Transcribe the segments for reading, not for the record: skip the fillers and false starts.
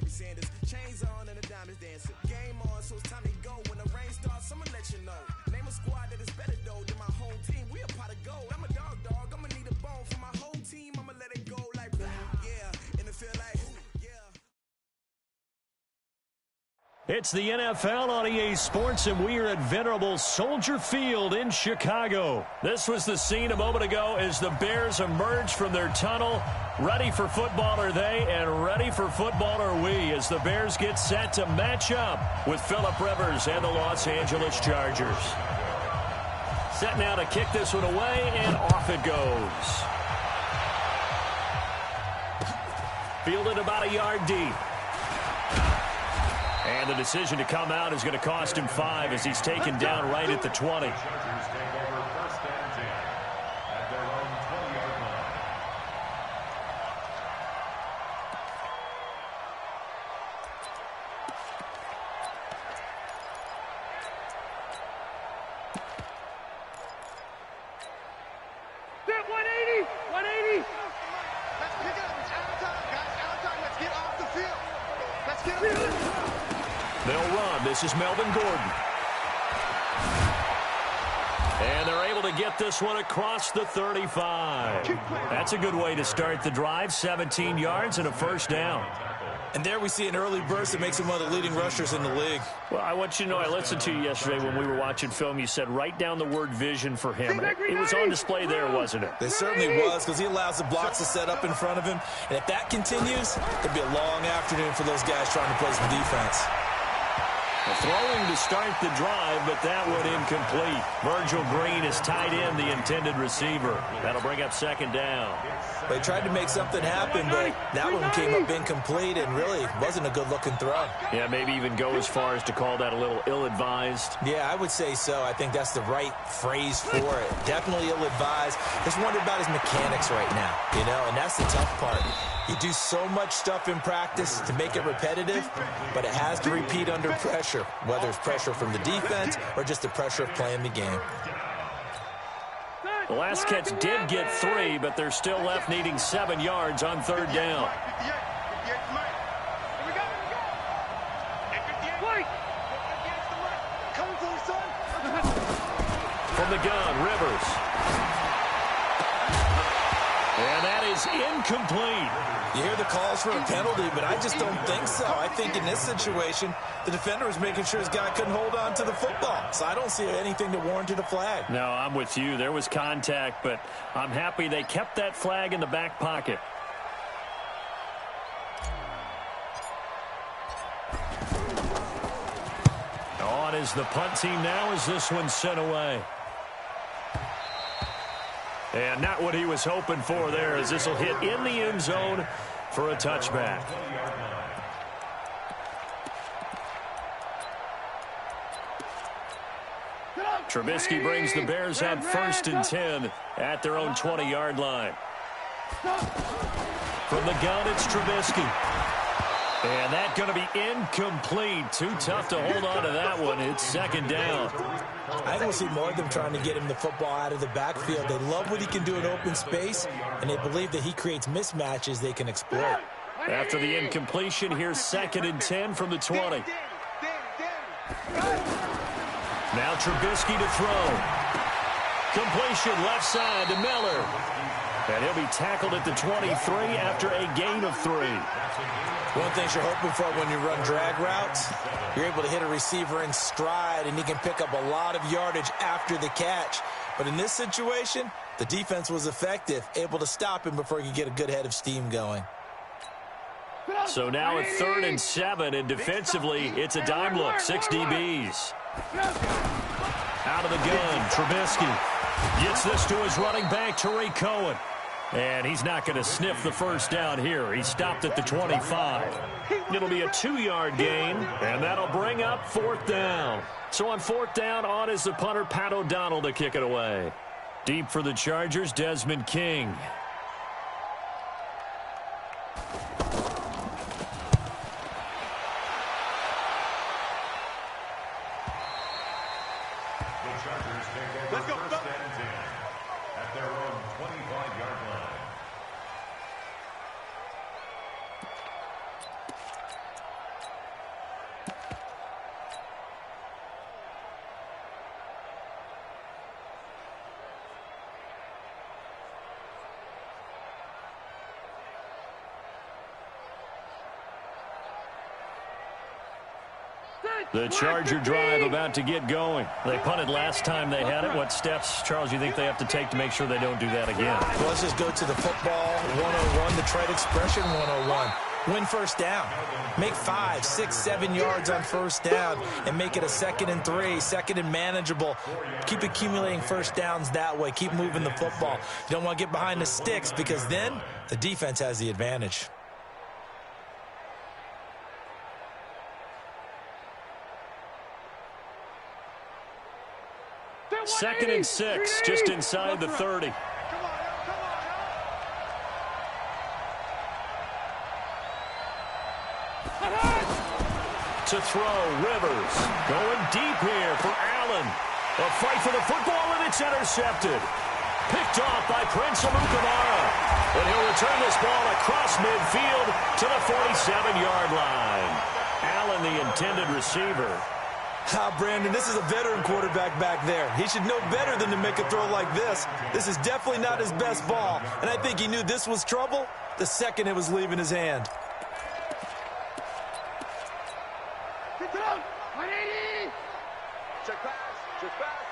Chains on and the diamonds dancing. Game on, so it's time to go. When the rain starts, I'ma let you know. Name a squad that is better though than my home team. We a pot of gold. I'm a dog. I'ma need a bone for my whole team. I'ma let it go like yeah. And it feel like yeah. It's the NFL on EA Sports, and we are at venerable Soldier Field in Chicago. This was the scene a moment ago as the Bears emerged from their tunnel. Ready for football are they, and ready for football are we, as the Bears get set to match up with Phillip Rivers and the Los Angeles Chargers. Set now to kick this one away, and off it goes. Fielded about a yard deep. And the decision to come out is going to cost him 5 as he's taken down right at the 20. This is Melvin Gordon. And they're able to get this one across the 35. That's a good way to start the drive. 17 yards and a first down. And there we see an early burst that makes him one of the leading rushers in the league. Well, I want you to know, I listened to you yesterday when we were watching film. You said write down the word vision for him. It was on display there, wasn't it? It certainly was, because he allows the blocks to set up in front of him. And if that continues, it'll be a long afternoon for those guys trying to play some defense. Throwing to start the drive, but that one incomplete. Virgil Green is tied in, the intended receiver. That'll bring up second down. They tried to make something happen, but that one came up incomplete and really wasn't a good-looking throw. Yeah, maybe even go as far as to call that a little ill-advised. Yeah, I would say so. I think that's the right phrase for it. Definitely ill-advised. Just wonder about his mechanics right now, you know, and that's the tough part. You do so much stuff in practice to make it repetitive, but it has to repeat under pressure, whether it's pressure from the defense or just the pressure of playing the game. The last catch did get 3, but they're still left needing 7 yards on third down. From the gun, Rivers. And that is incomplete. You hear the calls for a penalty, but I just don't think so. I think in this situation, the defender was making sure his guy couldn't hold on to the football. So I don't see anything that warranted a flag. No, I'm with you. There was contact, but I'm happy they kept that flag in the back pocket. On is the punt team now as this one's sent away. And not what he was hoping for there, as this will hit in the end zone for a touchback. Trubisky brings the Bears up 1st and 10 at their own 20-yard line. From the gun, it's Trubisky. And that's going to be incomplete. Too tough to hold on to that one. It's second down. I don't see more of them trying to get him the football out of the backfield. They love what he can do in open space, and they believe that he creates mismatches they can exploit. After the incompletion, here's 2nd and 10 from the 20. Now Trubisky to throw. Completion left side to Miller. And he'll be tackled at the 23 after a gain of 3. One thing you're hoping for when you run drag routes, you're able to hit a receiver in stride, and he can pick up a lot of yardage after the catch. But in this situation, the defense was effective, able to stop him before he could get a good head of steam going. So now it's 3rd and 7, and defensively, it's a dime look. 6 DBs. Out of the gun, Trubisky gets this to his running back, Tariq Cohen. And he's not going to sniff the first down here. He stopped at the 25. It'll be a 2-yard gain, and that'll bring up 4th down. So on 4th down, on is the punter, Pat O'Donnell, to kick it away. Deep for the Chargers, Desmond King. Let's go. At their own 25-yard line. The Charger drive about to get going. They punted last time they had it. What steps, Charles, you think they have to take to make sure they don't do that again? Well, let's just go to the football 101, the trade expression 101. Win first down. Make 5, 6, 7 yards on first down and make it a 2nd and 3, 2nd and manageable. Keep accumulating first downs that way. Keep moving the football. You don't want to get behind the sticks because then the defense has the advantage. Second and 6, just inside the 30. To throw, Rivers going deep here for Allen. A fight for the football, and it's intercepted. Picked off by Prince Amukamara. And he'll return this ball across midfield to the 47-yard line. Allen, the intended receiver. Brandon, this is a veteran quarterback back there. He should know better than to make a throw like this. This is definitely not his best ball, and I think he knew this was trouble the second it was leaving his hand. Check pass, check pass.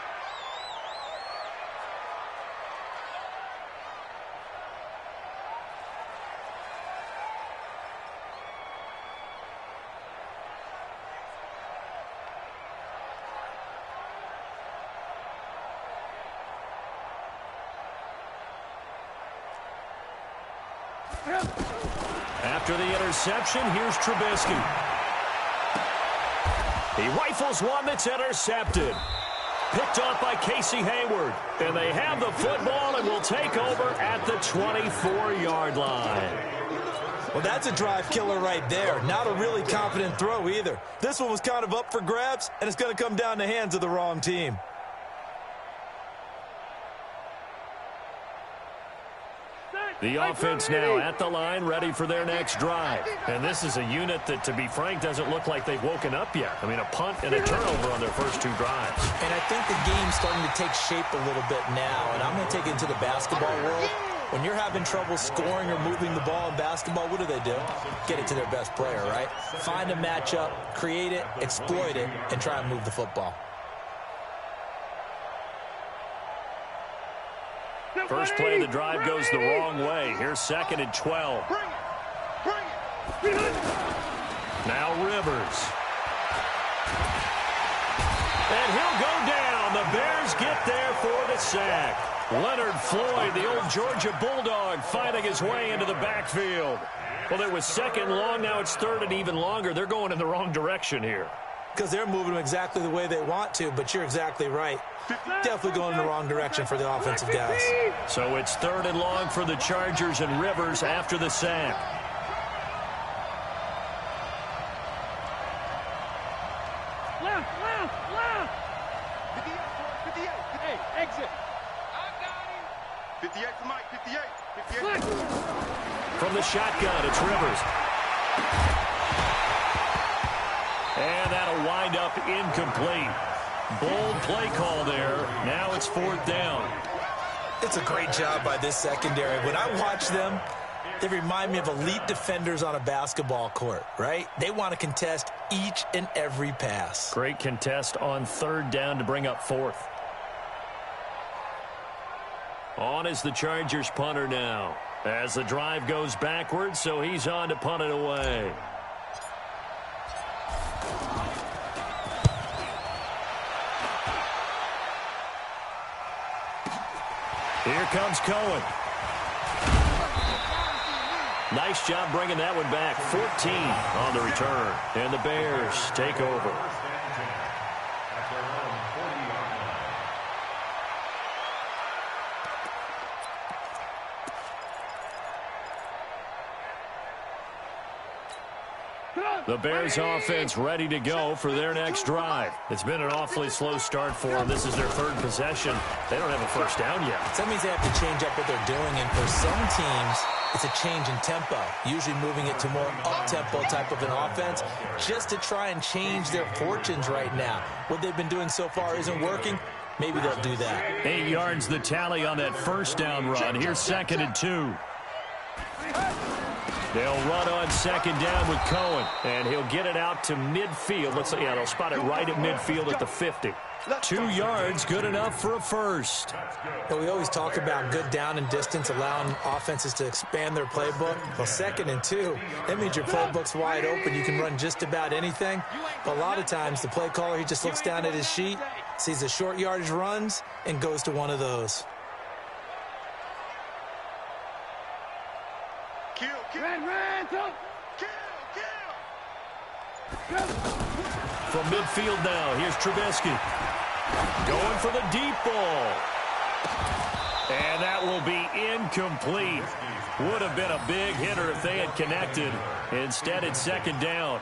After the interception, here's Trubisky. He rifles one that's intercepted. Picked off by Casey Hayward. And they have the football and will take over at the 24-yard line. Well, that's a drive killer right there. Not a really confident throw either. This one was kind of up for grabs, and it's going to come down the hands of the wrong team. The offense now at the line, ready for their next drive. And this is a unit that, to be frank, doesn't look like they've woken up yet. I mean, a punt and a turnover on their first 2 drives. And I think the game's starting to take shape a little bit now. And I'm going to take it into the basketball world. When you're having trouble scoring or moving the ball in basketball, what do? Get it to their best player, right? Find a matchup, create it, exploit it, and try and move the football. First play of the drive goes the wrong way. Here's 2nd and 12. Now Rivers. And he'll go down. The Bears get there for the sack. Leonard Floyd, the old Georgia Bulldog, fighting his way into the backfield. Well, it was 2nd long. Now it's 3rd and even longer. They're going in the wrong direction here. Because they're moving them exactly the way they want to, but you're exactly right. Definitely going in the wrong direction for the offensive guys. So it's 3rd and long for the Chargers and Rivers after the sack. Left. 58. Hey, exit. I got him. 58 to Mike, 58. From the shotgun, it's Rivers. And that'll wind up incomplete. Bold play call there. Now it's 4th down. It's a great job by this secondary. When I watch them, they remind me of elite defenders on a basketball court, right? They want to contest each and every pass. Great contest on 3rd down to bring up 4th. On is the Chargers punter now. As the drive goes backwards, so he's on to punt it away. Here comes Cohen. Nice job bringing that one back. 14 on the return. And the Bears take over. The Bears offense ready to go for their next drive. It's been an awfully slow start for them. This is their 3rd possession. They don't have a first down yet. That means they have to change up what they're doing, and for some teams, it's a change in tempo, usually moving it to more up-tempo type of an offense just to try and change their fortunes right now. What they've been doing so far isn't working. Maybe they'll do that. 8 yards the tally on that first down run. Here's 2nd and 2. They'll run on second down with Cohen, and he'll get it out to midfield. They'll spot it right at midfield at the 50. 2 yards, good enough for a first. We always talk about good down and distance, allowing offenses to expand their playbook. Well, 2nd and 2, that means your playbook's wide open. You can run just about anything. But a lot of times, the play caller, he just looks down at his sheet, sees the short yardage runs, and goes to one of those. From midfield now, here's Trubisky. Going for the deep ball. And that will be incomplete. Would have been a big hitter if they had connected. Instead, it's second down.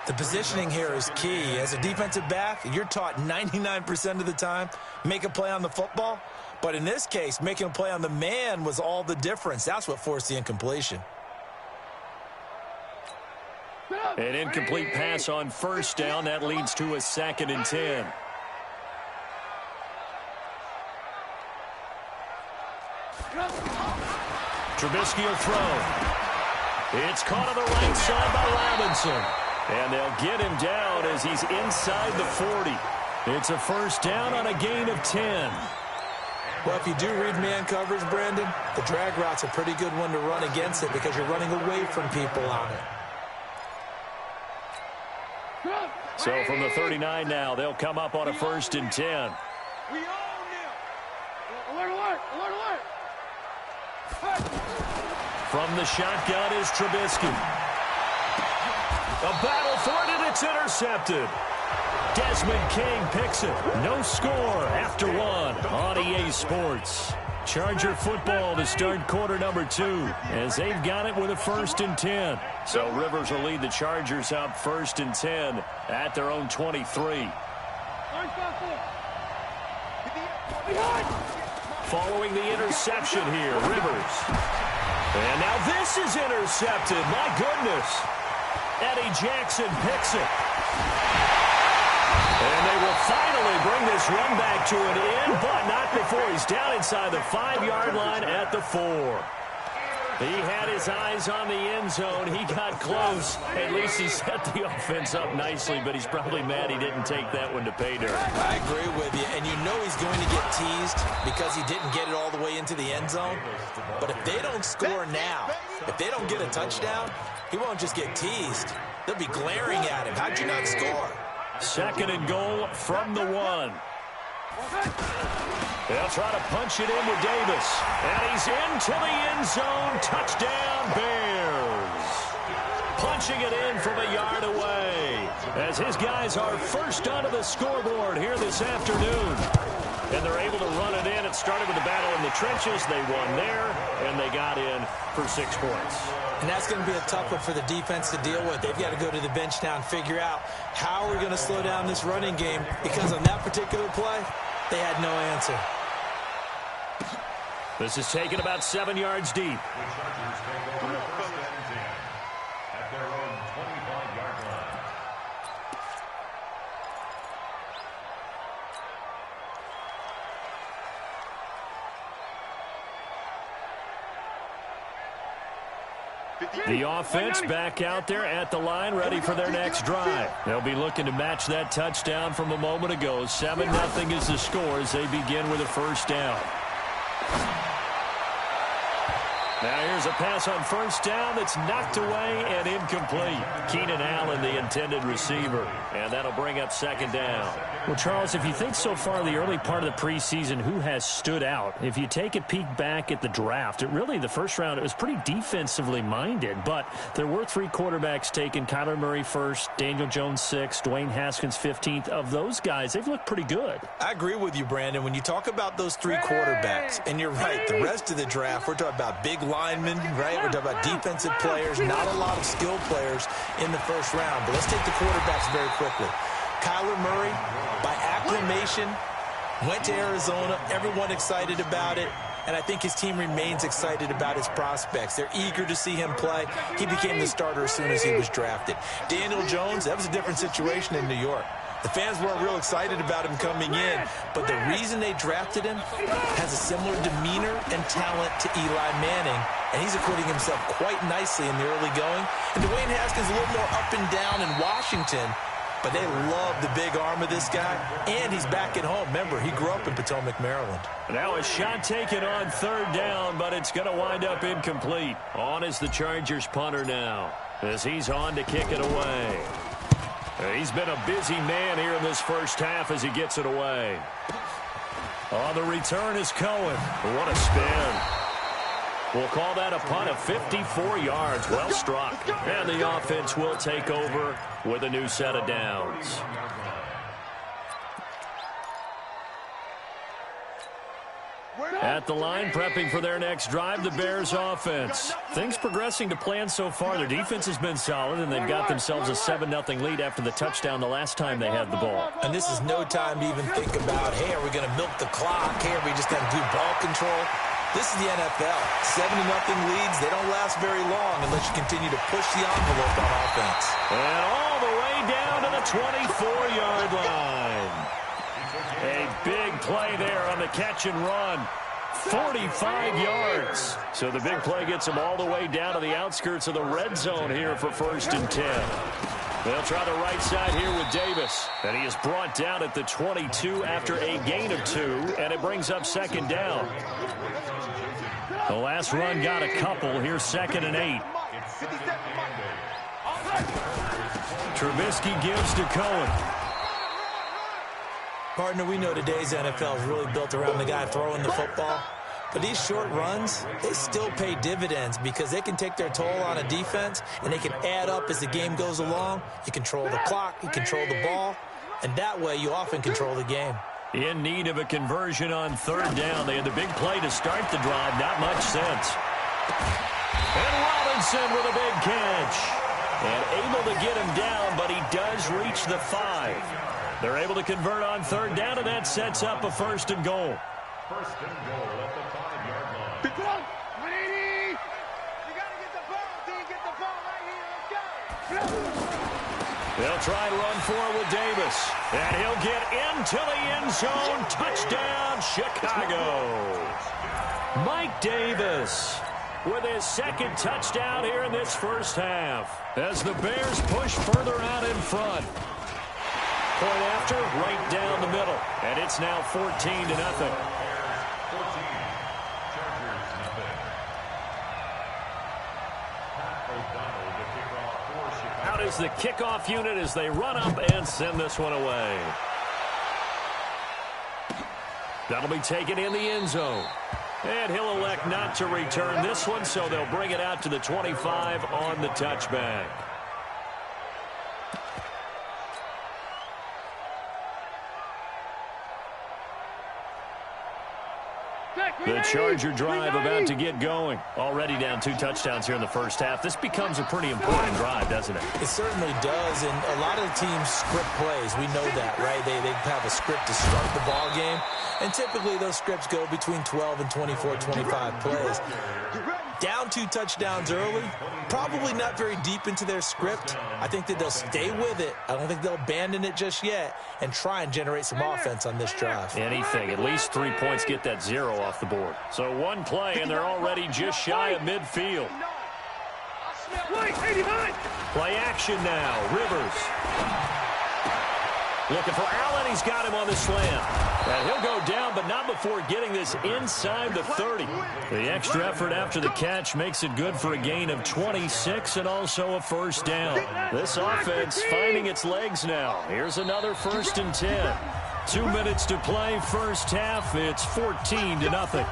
The positioning here is key. As a defensive back, you're taught 99% of the time, make a play on the football. But in this case, making a play on the man was all the difference. That's what forced the incompletion. An incomplete pass on first down. That leads to a 2nd and 10. Trubisky will throw. It's caught on the right side by Robinson. And they'll get him down as he's inside the 40. It's a first down on a gain of 10. Well, if you do read man coverage, Brandon, the drag route's a pretty good one to run against it because you're running away from people on it. So from the 39 now, they'll come up on a 1st and 10. We own them. Alert, alert, alert, alert. From the shotgun is Trubisky. A battle for it, and it's intercepted. Desmond King picks it. No score after 1 on EA Sports. Charger football to start quarter number 2 as they've got it with a 1st and 10. So Rivers will lead the Chargers up 1st and 10 at their own 23. Following the interception here, Rivers. And now this is intercepted. My goodness. Eddie Jackson picks it. And they will finally bring this run back to an end, but not before he's down inside the 5-yard line at the 4. He had his eyes on the end zone. He got close. At least he set the offense up nicely, but he's probably mad he didn't take that one to pay dirt. I agree with you, and you know he's going to get teased because he didn't get it all the way into the end zone. But if they don't score now, if they don't get a touchdown, he won't just get teased. They'll be glaring at him. How'd you not score? 2nd and goal from the 1. They'll try to punch it in with Davis. And he's into the end zone. Touchdown, Bears. Punching it in from a yard away. As his guys are first onto the scoreboard here this afternoon. And they're able to run it in. It started with a battle in the trenches. They won there, and they got in for 6 points. And that's going to be a tough one for the defense to deal with. They've got to go to the bench now and figure out how are we going to slow down this running game, because on that particular play, they had no answer. This is taken about 7 yards deep. The Chargers take over 1st and 10 at their own 25-yard line. The offense back out there at the line, ready for their next drive. They'll be looking to match that touchdown from a moment ago. 7-0 is the score as they begin with a first down. Now here's a pass on first down that's knocked away and incomplete. Keenan Allen, the intended receiver, and that'll bring up 2nd down. Well, Charles, if you think so far the early part of the preseason, who has stood out? If you take a peek back at the draft, the first round, it was pretty defensively minded, but there were 3 quarterbacks taken. Kyler Murray first, Daniel Jones 6th, Dwayne Haskins 15th. Of those guys, they've looked pretty good. I agree with you, Brandon. When you talk about those 3 quarterbacks, and you're right, the rest of the draft, we're talking about big linemen, right? We're talking about defensive players, not a lot of skilled players in the first round. But let's take the quarterbacks very quickly. Kyler Murray, by acclamation, went to Arizona. Everyone excited about it. And I think his team remains excited about his prospects. They're eager to see him play. He became the starter as soon as he was drafted. Daniel Jones, that was a different situation in New York. The fans weren't real excited about him coming in, but the reason they drafted him has a similar demeanor and talent to Eli Manning, and he's acquitting himself quite nicely in the early going. And Dwayne Haskins a little more up and down in Washington, but they love the big arm of this guy, and he's back at home. Remember, he grew up in Potomac, Maryland. Now a shot taken on third down, but it's going to wind up incomplete. On is the Chargers punter now, as he's on to kick it away. He's been a busy man here in this first half as he gets it away. On the return is Cohen. What a spin. We'll call that a punt of 54 yards. Well struck. And the offense will take over with a new set of downs. At the line, prepping for their next drive, the Bears offense. Things progressing to plan so far. Their defense has been solid, and they've got themselves a 7-0 lead after the touchdown the last time they had the ball. And this is no time to even think about, hey, are we going to milk the clock? Hey, are we just going to do ball control? This is the NFL. 7-0 leads, they don't last very long unless you continue to push the envelope on offense. And all the way down to the 24-yard line. A big play there on the catch and run. 45 yards. So the big play gets them all the way down to the outskirts of the red zone here for 1st and 10. They'll try the right side here with Davis. And he is brought down at the 22 after a gain of 2, and it brings up 2nd down. The last run got a couple. Here's 2nd and 8. Trubisky gives to Cohen. Partner, we know today's NFL is really built around the guy throwing the football. But these short runs, they still pay dividends because they can take their toll on a defense, and they can add up as the game goes along. You control the clock, you control the ball, and that way you often control the game. In need of a conversion on 3rd down. They had the big play to start the drive. Not much sense. And Robinson with a big catch. And able to get him down, but he does reach the 5. They're able to convert on 3rd down, and that sets up a 1st and goal. 1st and goal at the 5-yard line. 180. You got to get the ball. D, get the ball right here. Let's go. They'll try and run for it with Davis. And he'll get into the end zone. Touchdown, Chicago. Mike Davis with his 2nd touchdown here in this first half. As the Bears push further out in front. Point after, right down the middle. And it's now 14-0. 14. Chargers, nothing. Out is the kickoff unit as they run up and send this one away. That'll be taken in the end zone. And he'll elect not to return this one, so they'll bring it out to the 25 on the touchback. The Charger drive about to get going. Already down 2 touchdowns here in the first half. This becomes a pretty important drive, doesn't it? It certainly does, and a lot of the teams script plays. We know that, right? They have a script to start the ball game, and typically those scripts go between 12 and 24, 25 plays. Down 2 touchdowns early, probably not very deep into their script. I think that they'll stay with it. I don't think they'll abandon it just yet and try and generate some offense on this drive. Anything. At least 3 points get that 0 off the board. So 1 play, and they're already just shy of midfield. Play action now. Rivers. Looking for Allen. He's got him on the slant. And he'll go down, but not before getting this inside the 30. The extra effort after the catch makes it good for a gain of 26 and also a 1st down. This offense finding its legs now. Here's another 1st and 10. 2 minutes to play, first half. It's 14-0.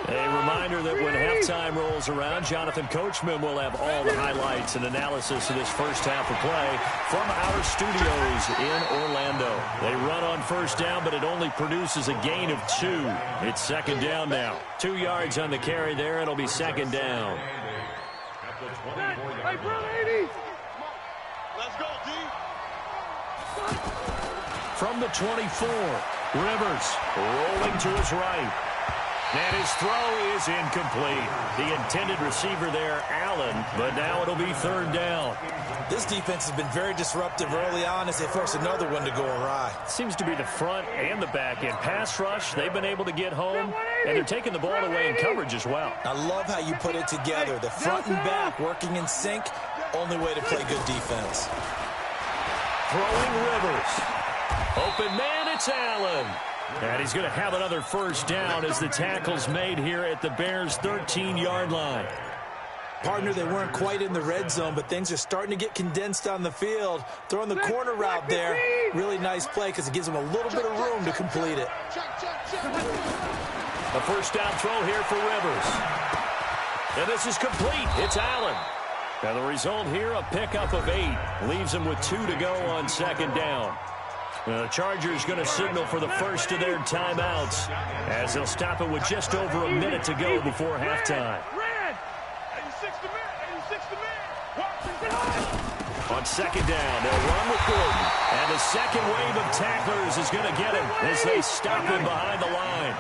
A reminder that when halftime rolls around, Jonathan Coachman will have all the highlights and analysis of this first half of play from our studios in Orlando. They run on 1st down, but it only produces a gain of 2. It's 2nd down now. 2 yards on the carry there. It'll be 2nd down. Hey, Brown 80. Let's go, D. From the 24, Rivers rolling to his right. And his throw is incomplete. The intended receiver there, Allen, but now it'll be third down. This defense has been very disruptive early on as they force another one to go awry. Seems to be the front and the back end. Pass rush, they've been able to get home, and they're taking the ball away in coverage as well. I love how you put it together. The front and back working in sync, only way to play good defense. Throwing Rivers. Open man, it's Allen. And he's going to have another first down as the tackle's made here at the Bears' 13-yard line. Partner, they weren't quite in the red zone, but things are starting to get condensed on the field. Throwing the corner route there. Really nice play because it gives them a little bit of room to complete it. A first down throw here for Rivers. And this is complete. It's Allen. And the result here, a pickup of 8. Leaves them with 2 to go on second down. The Chargers going to signal for the first of their timeouts as they'll stop it with just over a minute to go before halftime. On second down, they'll run with Gordon. And the second wave of tacklers is going to get him as they stop him behind the line.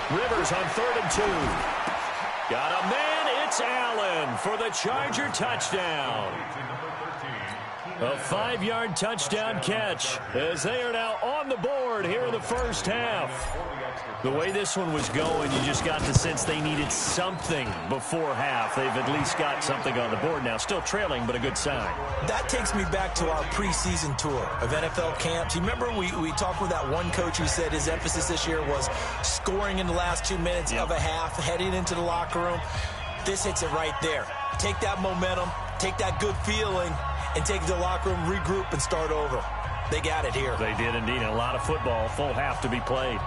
Rivers on 3rd and 2. Got a man, it's Allen for the Charger touchdown. A 5-yard touchdown catch as they are now on the board here in the first half. The way this one was going, you just got the sense they needed something before half. They've at least got something on the board now. Still trailing, but a good sign. That takes me back to our preseason tour of NFL camps. You remember we talked with that one coach who said his emphasis this year was scoring in the last 2 minutes of a half, heading into the locker room. This hits it right there. Take that momentum, take that good feeling, and take it to the locker room, regroup, and start over. They got it here. They did indeed. And a lot of football, full half to be played.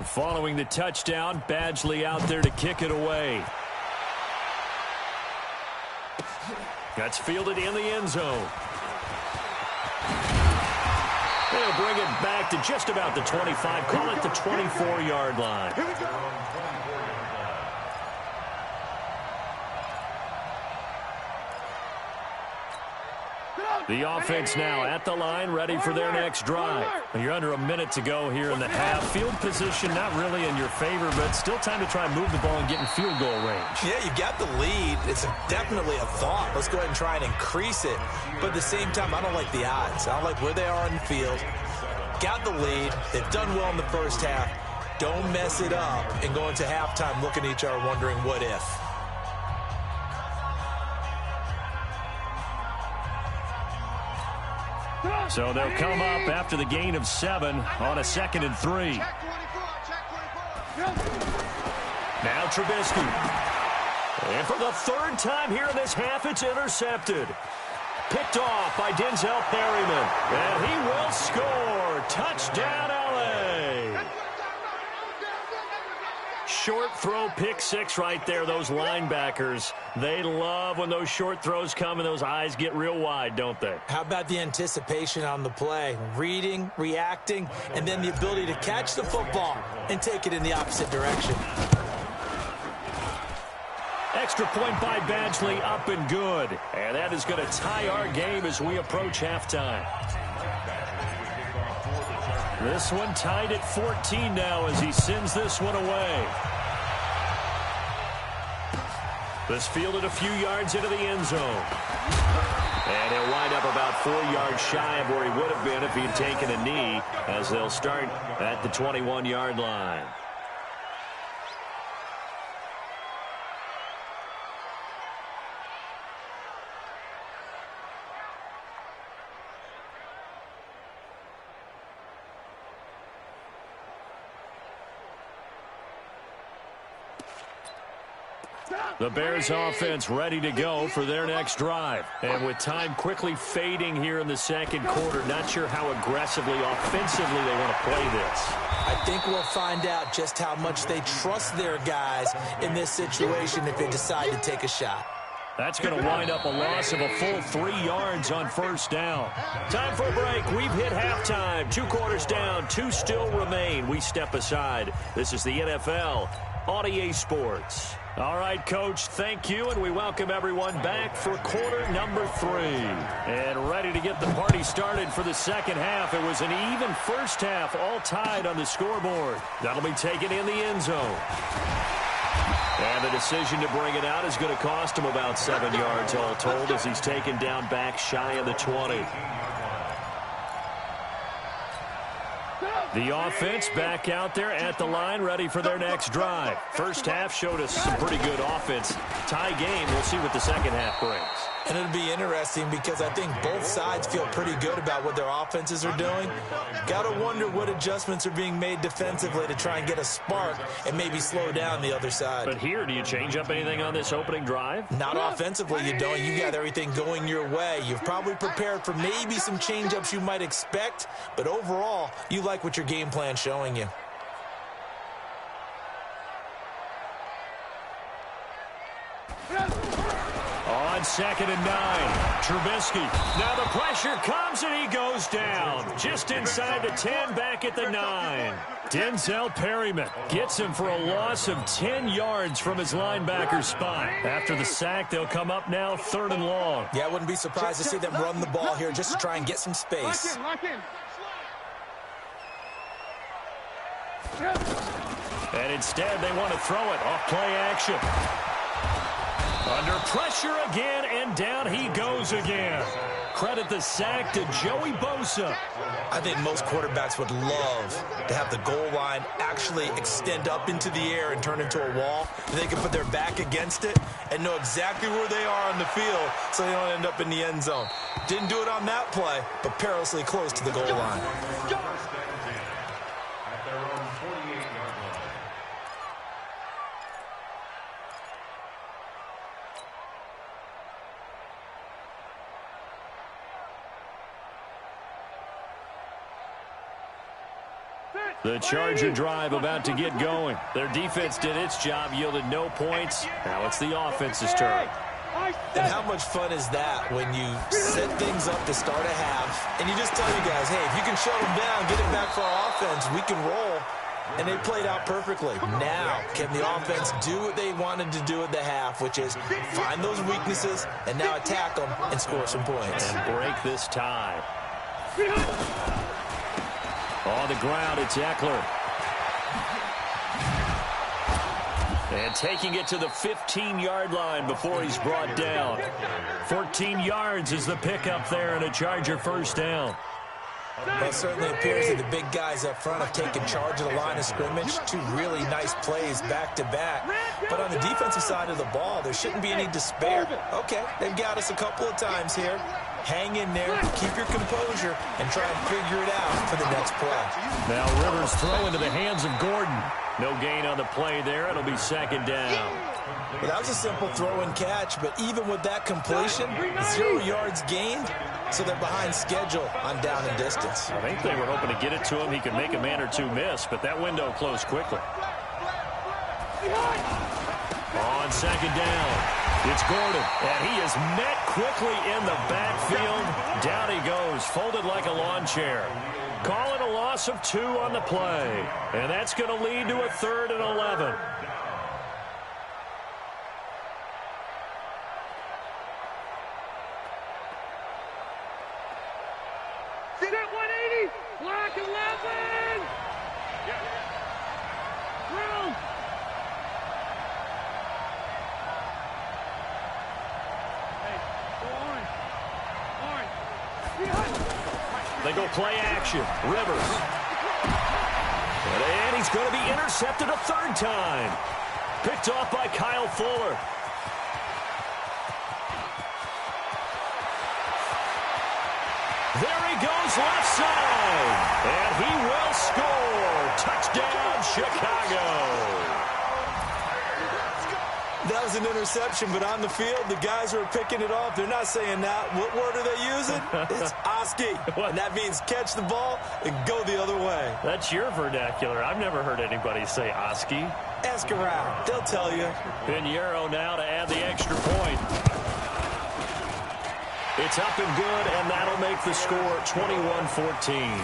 Following the touchdown, Badgley out there to kick it away. That's fielded in the end zone. They'll bring it back to just about the 25, call it the 24-yard line. The offense now at the line, ready for their next drive. You're under a minute to go here in the half. Field position not really in your favor, but still time to try and move the ball and get in field goal range. Yeah, you got the lead. It's definitely a thought. Let's go ahead and try and increase it. But at the same time, I don't like the odds. I don't like where they are on the field. Got the lead. They've done well in the first half. Don't mess it up and go into halftime looking at each other wondering what if. So they'll come up after the gain of 7 on a 2nd and 3. Now Trubisky. And for the 3rd time here in this half, it's intercepted. Picked off by Denzel Perryman. And he will score. Touchdown, LA. Short throw, pick 6 right there. Those linebackers, they love when those short throws come and those eyes get real wide, don't they? How about the anticipation on the play? Reading, reacting, and then the ability to catch the football and take it in the opposite direction. Extra point by Badgley, up and good. And that is going to tie our game as we approach halftime. This one tied at 14 now as he sends this one away. This fielded a few yards into the end zone. And he'll wind up about 4 yards shy of where he would have been if he had taken a knee, as they'll start at the 21-yard line. The Bears offense ready to go for their next drive. And with time quickly fading here in the second quarter, not sure how aggressively, offensively they want to play this. I think we'll find out just how much they trust their guys in this situation if they decide to take a shot. That's going to wind up a loss of a full 3 yards on first down. Time for a break. We've hit halftime. 2 quarters down. 2 still remain. We step aside. This is the NFL on EA Sports. All right, Coach, thank you, and we welcome everyone back for quarter number 3. And ready to get the party started for the second half. It was an even first half, all tied on the scoreboard. That'll be taken in the end zone. And the decision to bring it out is going to cost him about 7 yards all told as he's taken down back shy of the 20. The offense back out there at the line, ready for their next drive. First half showed us some pretty good offense. Tie game, we'll see what the second half brings. And it'll be interesting because I think both sides feel pretty good about what their offenses are doing. Got to wonder what adjustments are being made defensively to try and get a spark and maybe slow down the other side. But here, do you change up anything on this opening drive? Not offensively, you don't. You got everything going your way. You've probably prepared for maybe some change-ups you might expect, but overall, you like what your game plan's showing you. On 2nd and 9, Trubisky. Now the pressure comes and he goes down. Just inside the 10, back at the 9. Denzel Perryman gets him for a loss of 10 yards from his linebacker spot. After the sack, they'll come up now 3rd and long. Yeah, I wouldn't be surprised to see them run the ball here just to try and get some space. Lock in. And instead, they want to throw it off play action. Under pressure again, and down he goes again. Credit the sack to Joey Bosa. I think most quarterbacks would love to have the goal line actually extend up into the air and turn into a wall. They can put their back against it and know exactly where they are on the field so they don't end up in the end zone. Didn't do it on that play, but perilously close to the goal line. At their own 48-yard line. The Charger drive about to get going. Their defense did its job, yielded no points. Now it's the offense's turn. And how much fun is that when you set things up to start a half and you just tell you guys, hey, if you can shut them down, get it back for our offense, we can roll. And they played out perfectly. Now, can the offense do what they wanted to do at the half, which is find those weaknesses and now attack them and score some points. And break this tie. On the ground, it's Eckler. And taking it to the 15-yard line before he's brought down. 14 yards is the pickup there and a Charger first down. Well, it certainly appears that the big guys up front have taken charge of the line of scrimmage. 2 really nice plays back-to-back. But on the defensive side of the ball, there shouldn't be any despair. Okay, they've got us a couple of times here. Hang in there, keep your composure, and try and figure it out for the next play. Now Rivers throw into the hands of Gordon. No gain on the play there. It'll be 2nd down. Well, that was a simple throw and catch, but even with that completion, 0 yards gained, so they're behind schedule on down and distance. I think they were hoping to get it to him. He could make a man or two miss, but that window closed quickly. On 2nd down, it's Gordon, and he is met quickly in the backfield. Down he goes, folded like a lawn chair. Call it a loss of 2 on the play, and that's going to lead to a 3rd and 11. Sit at 180. Block 11. Room. Hey, go on. They go play action. Rivers. And he's going to be intercepted a 3rd time. Picked off by Kyle Fuller. There he goes left side. And he will score. Touchdown, Chicago. That was an interception, but on the field, the guys who are picking it off, they're not saying that. What word are they using? It's Oski. And that means catch the ball and go the other way. That's your vernacular. I've never heard anybody say Oski. Ask around. They'll tell you. Pinheiro now to add the extra point. It's up and good, and that'll make the score 21-14.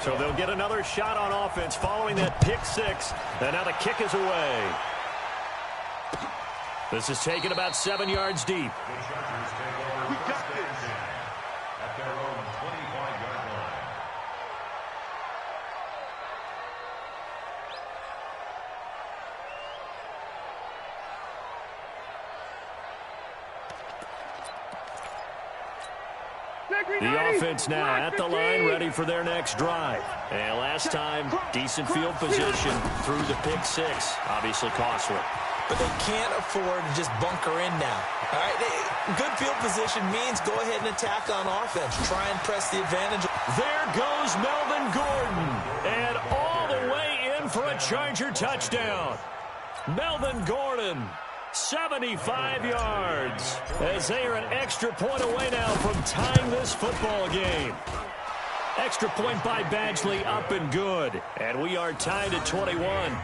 So they'll get another shot on offense following that pick six. And now the kick is away. This is taken about 7 yards deep. The Chargers take over. We got this. At their own 25-yard line. The offense now at the line, ready for their next drive. And last time, decent field position through the pick six. Obviously costly. But they can't afford to just bunker in now. All right, good field position means go ahead and attack on offense. Try and press the advantage. There goes Melvin Gordon. And all the way in for a Charger touchdown. Melvin Gordon, 75 yards. As they are an extra point away now from tying this football game. Extra point by Badgley, up and good. And we are tied at 21.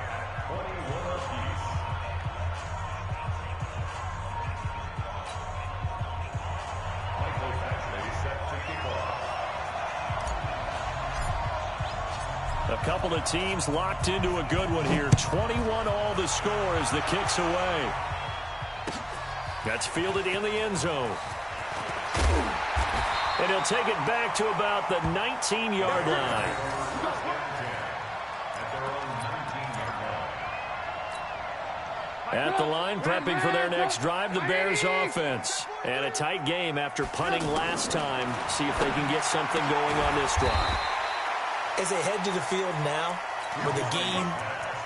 A couple of teams locked into a good one here. 21 all the score as the kick's away. That's fielded in the end zone. And he'll take it back to about the 19-yard line. At the line, prepping for their next drive, the Bears offense. And a tight game after punting last time. See if they can get something going on this drive. As they head to the field now, with the game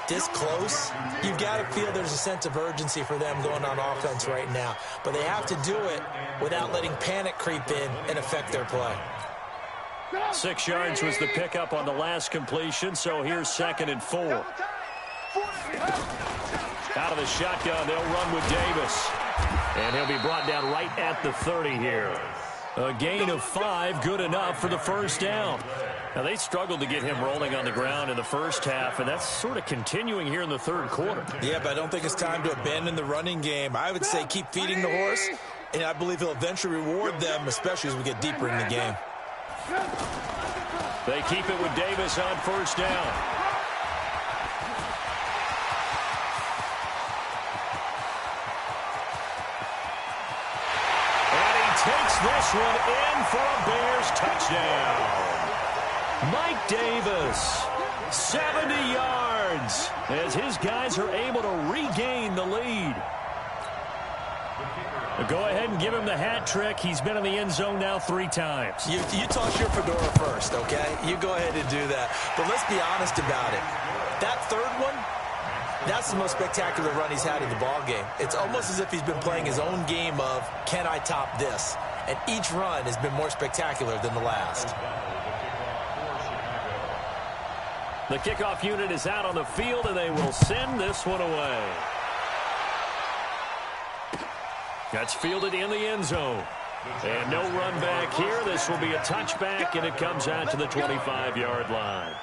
this close, you've got to feel there's a sense of urgency for them going on offense right now. But they have to do it without letting panic creep in and affect their play. 6 yards was the pickup on the last completion, so here's 2nd and 4. Out of the shotgun, they'll run with Davis. And he'll be brought down right at the 30 here. A gain of 5, good enough for the first down. Now, they struggled to get him rolling on the ground in the first half, and that's sort of continuing here in the third quarter. Yeah, but I don't think it's time to abandon the running game. I would say keep feeding the horse, and I believe he'll eventually reward them, especially as we get deeper in the game. They keep it with Davis on first down. And he takes this one in for a Bears touchdown. Mike Davis, 70 yards, as his guys are able to regain the lead. Go ahead and give him the hat trick. He's been in the end zone now 3 times. You toss your fedora first, okay? You go ahead and do that. But let's be honest about it. That third one, that's the most spectacular run he's had in the ballgame. It's almost as if he's been playing his own game of, can I top this? And each run has been more spectacular than the last. The kickoff unit is out on the field, and they will send this one away. That's fielded in the end zone. And no run back here. This will be a touchback, and it comes out to the 25-yard line.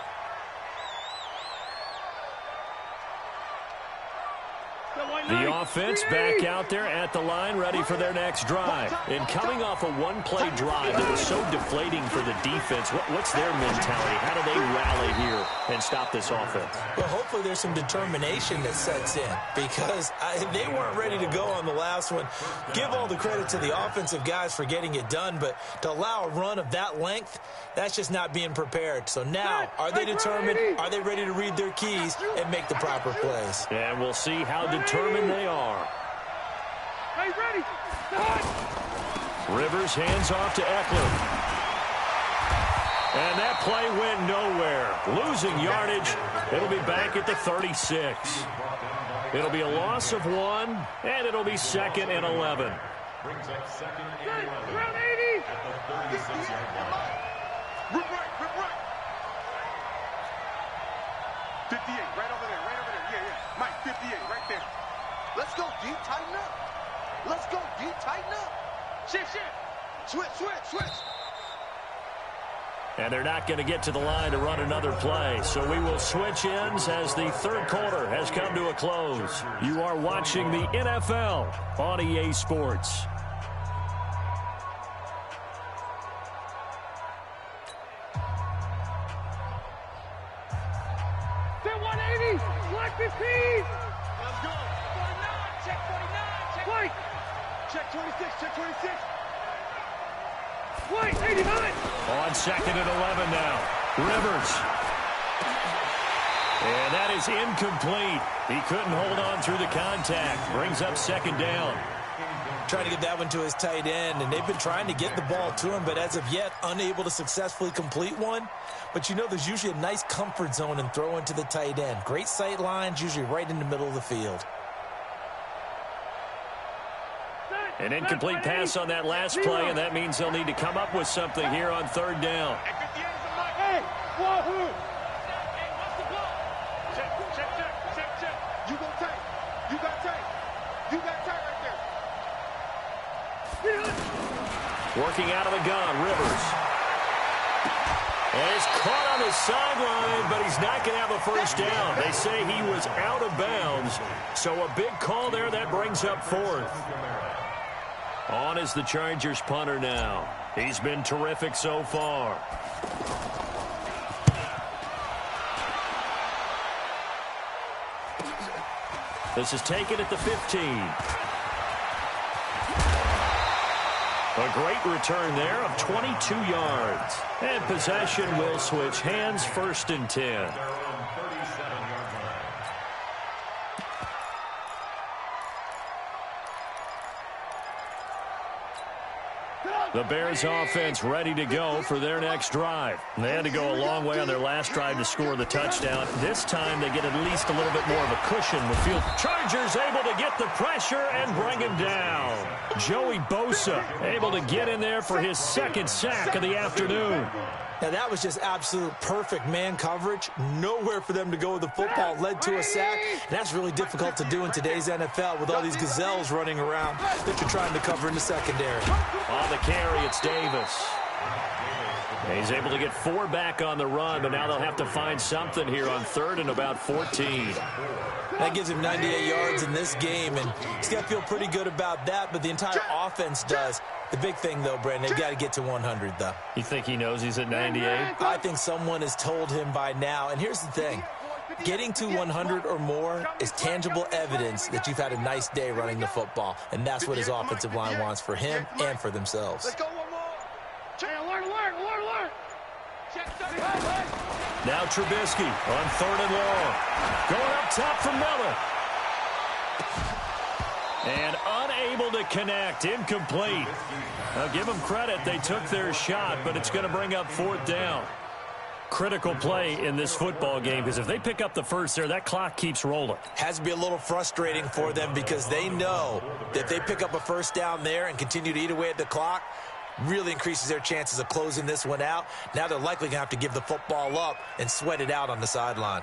The offense back out there at the line, ready for their next drive. And coming off a one-play drive that was so deflating for the defense, what's their mentality? How do they rally here and stop this offense? Well, hopefully there's some determination that sets in, because they weren't ready to go on the last one. Give all the credit to the offensive guys for getting it done, but to allow a run of that length, that's just not being prepared. So now, are they determined? Are they ready to read their keys and make the proper plays? And we'll see how determined they are. Hey, ready? Rivers hands off to Eckler. And that play went nowhere. Losing yardage. It'll be back at the 36. It'll be a loss of 1, and it'll be 2nd and 11. Brings up 2nd and 11 Around 80. at the 36-yard line. Rip right. 58, right over there. Yeah. Mike, 58, right there. Let's go, D, tighten up. Let's go, D, tighten up. Shift. Switch. And they're not going to get to the line to run another play. So we will switch ends as the third quarter has come to a close. You are watching the NFL on EA Sports. 15. Let's go. 49. Check 49. Check. White. Check 26. Check 26. White. 89. On 2nd and 11 now. Rivers. And that is incomplete. He couldn't hold on through the contact. Brings up 2nd down. Trying to get that one to his tight end, and they've been trying to get the ball to him, but as of yet, unable to successfully complete one. But you know, there's usually a nice comfort zone in throwing to the tight end. Great sight lines, usually right in the middle of the field. An incomplete pass on that last play, and that means they'll need to come up with something here on 3rd down. Hey, wahoo! Hey, what's the ball? Check. You go tight. You got tight. You got tight right there. Working out of the gun, Rivers. And he's caught on the sideline, but he's not going to have a first down. They say he was out of bounds, so a big call there. That brings up 4th. On is the Chargers punter now. He's been terrific so far. This is taken at the 15. A great return there of 22 yards. And possession will switch hands, 1st and 10. The Bears offense ready to go for their next drive. They had to go a long way on their last drive to score the touchdown. This time they get at least a little bit more of a cushion with field. Chargers able to get the pressure and bring him down. Joey Bosa able to get in there for his 2nd sack of the afternoon. Now, that was just absolute perfect man coverage. Nowhere for them to go with the football. Led to a sack. And that's really difficult to do in today's NFL with all these gazelles running around that you're trying to cover in the secondary. On the carry, it's Davis. He's able to get 4 back on the run, but now they'll have to find something here on 3rd and about 14. That gives him 98 yards in this game, and he's got to feel pretty good about that, but the entire offense does. The big thing, though, Brandon, they've got to get to 100, though. You think he knows he's at 98? I think someone has told him by now. And here's the thing. Getting to 100 or more is tangible evidence that you've had a nice day running the football. And that's what his offensive line wants for him and for themselves. Let's go one more. Alert. Now Trubisky on 3rd and long. Going up top for Miller. And unable to connect. Incomplete. Now give them credit. They took their shot, but it's going to bring up 4th down. Critical play in this football game, because if they pick up the first there, that clock keeps rolling. Has to be a little frustrating for them because they know that if they pick up a first down there and continue to eat away at the clock, really increases their chances of closing this one out. Now they're likely going to have to give the football up and sweat it out on the sideline.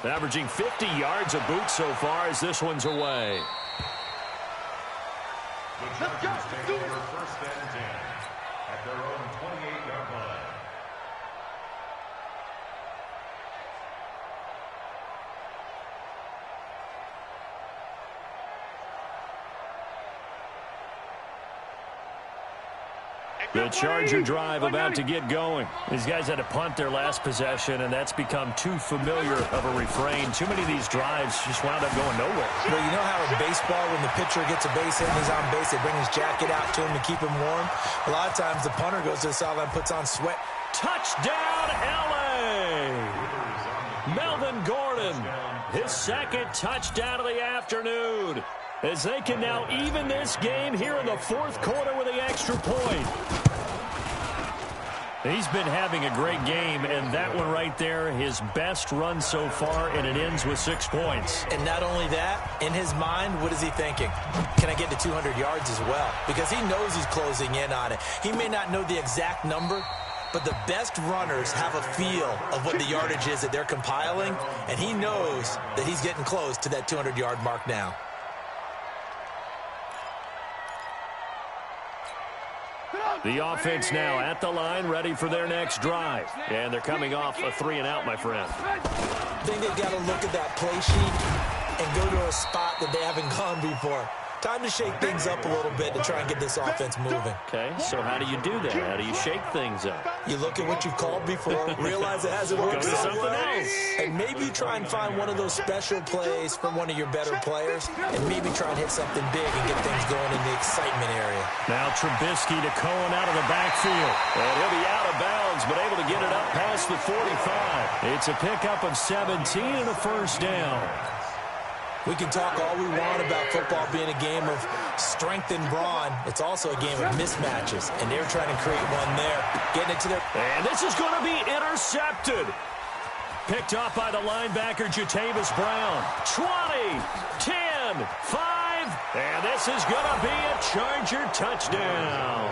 Averaging 50 yards a boot so far as this one's away. The Chargers take over 1st and 10 at their own 28-yard line. The Charger drive about to get going. These guys had to punt their last possession, and that's become too familiar of a refrain. Too many of these drives just wound up going nowhere. Well, you know how in baseball, when the pitcher gets a base hit and he's on base, they bring his jacket out to him to keep him warm? A lot of times the punter goes to the sideline, puts on sweat. Touchdown, L.A.! Melvin Gordon, his 2nd touchdown of the afternoon, as they can now even this game here in the 4th quarter with the extra point. He's been having a great game, and that one right there, his best run so far, and it ends with 6 points. And not only that, in his mind, what is he thinking? Can I get to 200 yards as well? Because he knows he's closing in on it. He may not know the exact number, but the best runners have a feel of what the yardage is that they're compiling, and he knows that he's getting close to that 200-yard mark now. The offense now at the line, ready for their next drive. And they're coming off a 3-and-out, my friend. I think they've got to look at that play sheet and go to a spot that they haven't gone before. time to shake things up a little bit to try and get this offense moving. Okay, so how do you do that? How do you shake things up? You look at what you've called before, realize it hasn't worked Go to so something well, else. and maybe try and find one of those special plays from one of your better players, and maybe try and hit something big and get things going in the excitement area. Now Trubisky to Cohen out of the backfield. And he'll be out of bounds, but able to get it up past the 45. It's a pickup of 17 and a first down. We can talk all we want about football being a game of strength and brawn. It's also a game of mismatches, and they're trying to create one there. Getting it to their... And this is going to be intercepted. Picked off by the linebacker, Jatavis Brown. 20, 10, 5, and this is going to be a Charger touchdown.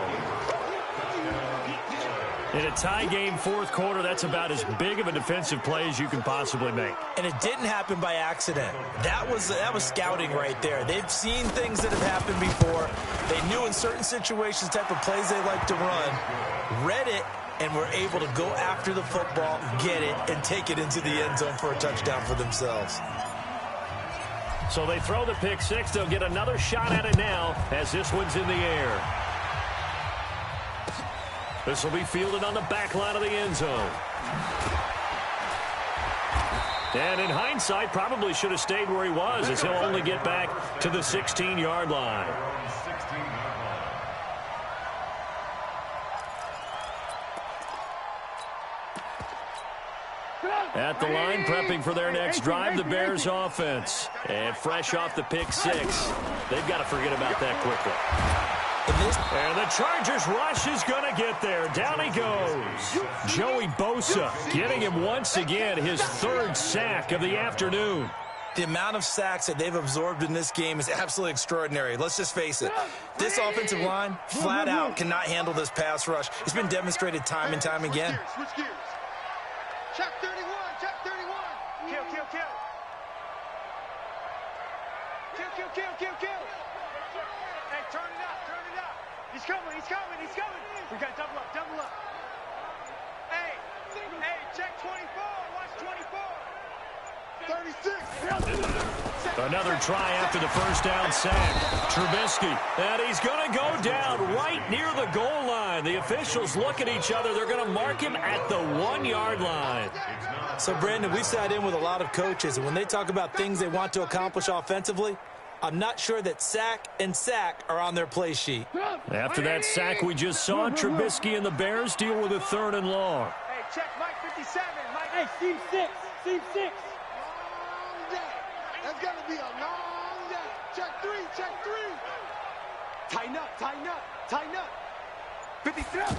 In a tie game fourth quarter, that's about as big of a defensive play as you can possibly make. And it didn't happen by accident. That was scouting right there. They've seen things that have happened before. They knew in certain situations the type of plays they like to run, read it, and were able to go after the football, get it, and take it into the end zone for a touchdown for themselves. So they throw the pick six. They'll get another shot at it now as this one's in the air. This will be fielded on the back line of the end zone. And in hindsight, probably should have stayed where he was, as he'll only get back to the 16-yard line. At the line, prepping for their next drive, the Bears offense. And fresh off the pick six. They've got to forget about that quickly. And the Chargers rush is going to get there. Down he goes. Joey Bosa getting him once again his third sack of the afternoon. The amount of sacks that they've absorbed in this game is absolutely extraordinary. Let's just face it. This offensive line, flat out, cannot handle this pass rush. It's been demonstrated time and time again. Switch gears. Check 31. Check 31. Kill, kill, kill. Kill, kill, kill, kill, kill. Hey, turn it up, turn it up. He's coming, he's coming, he's coming. We got double up, double up. Hey, check 24. Watch 24. 36. Another try after the first down sack. Trubisky, and he's going to go down right near the goal line. The officials look at each other. They're going to mark him at the 1-yard line. So, Brandon, we've sat in with a lot of coaches, and when they talk about things they want to accomplish offensively, I'm not sure that sack and sack are on their play sheet. After that sack we just saw, Trubisky and the Bears deal with a 3rd and long. Hey, check Mike 57. Mike. Hey, seam 6. Seam 6. Long day. That's going to be a long day. Check 3. Check 3. Tighten up. Tighten up. Tighten up. 57.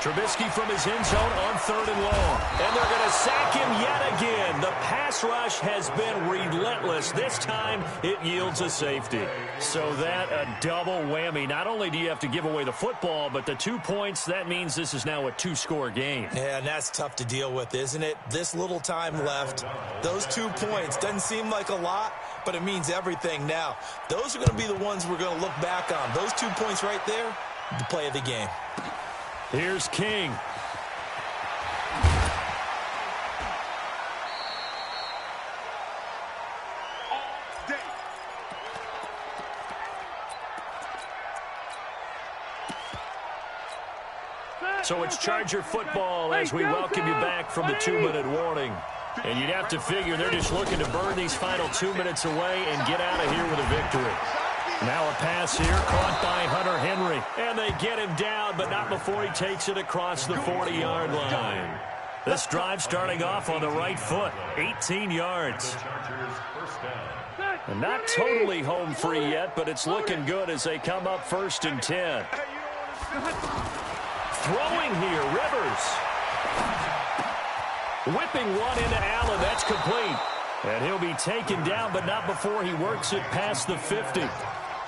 Trubisky from his end zone on 3rd and long. And they're going to sack him yet again. The pass rush has been relentless. This time it yields a safety. So that a double whammy. Not only do you have to give away the football, but the 2 points, that means this is now a 2-score game. Yeah, and that's tough to deal with, isn't it? This little time left. Those 2 points doesn't seem like a lot, but it means everything now. Those are going to be the ones we're going to look back on. Those 2 points right there, the play of the game. Here's King. So it's Charger football as we welcome you back from the 2-minute warning. And you'd have to figure they're just looking to burn these final 2 minutes away and get out of here with a victory. Now a pass here, caught by Hunter Henry. And they get him down, but not before he takes it across the 40-yard line. This drive starting off on the right foot, 18 yards. And not totally home free yet, but it's looking good as they come up 1st and 10. Throwing here, Rivers. Whipping one into Allen, that's complete. And he'll be taken down, but not before he works it past the 50.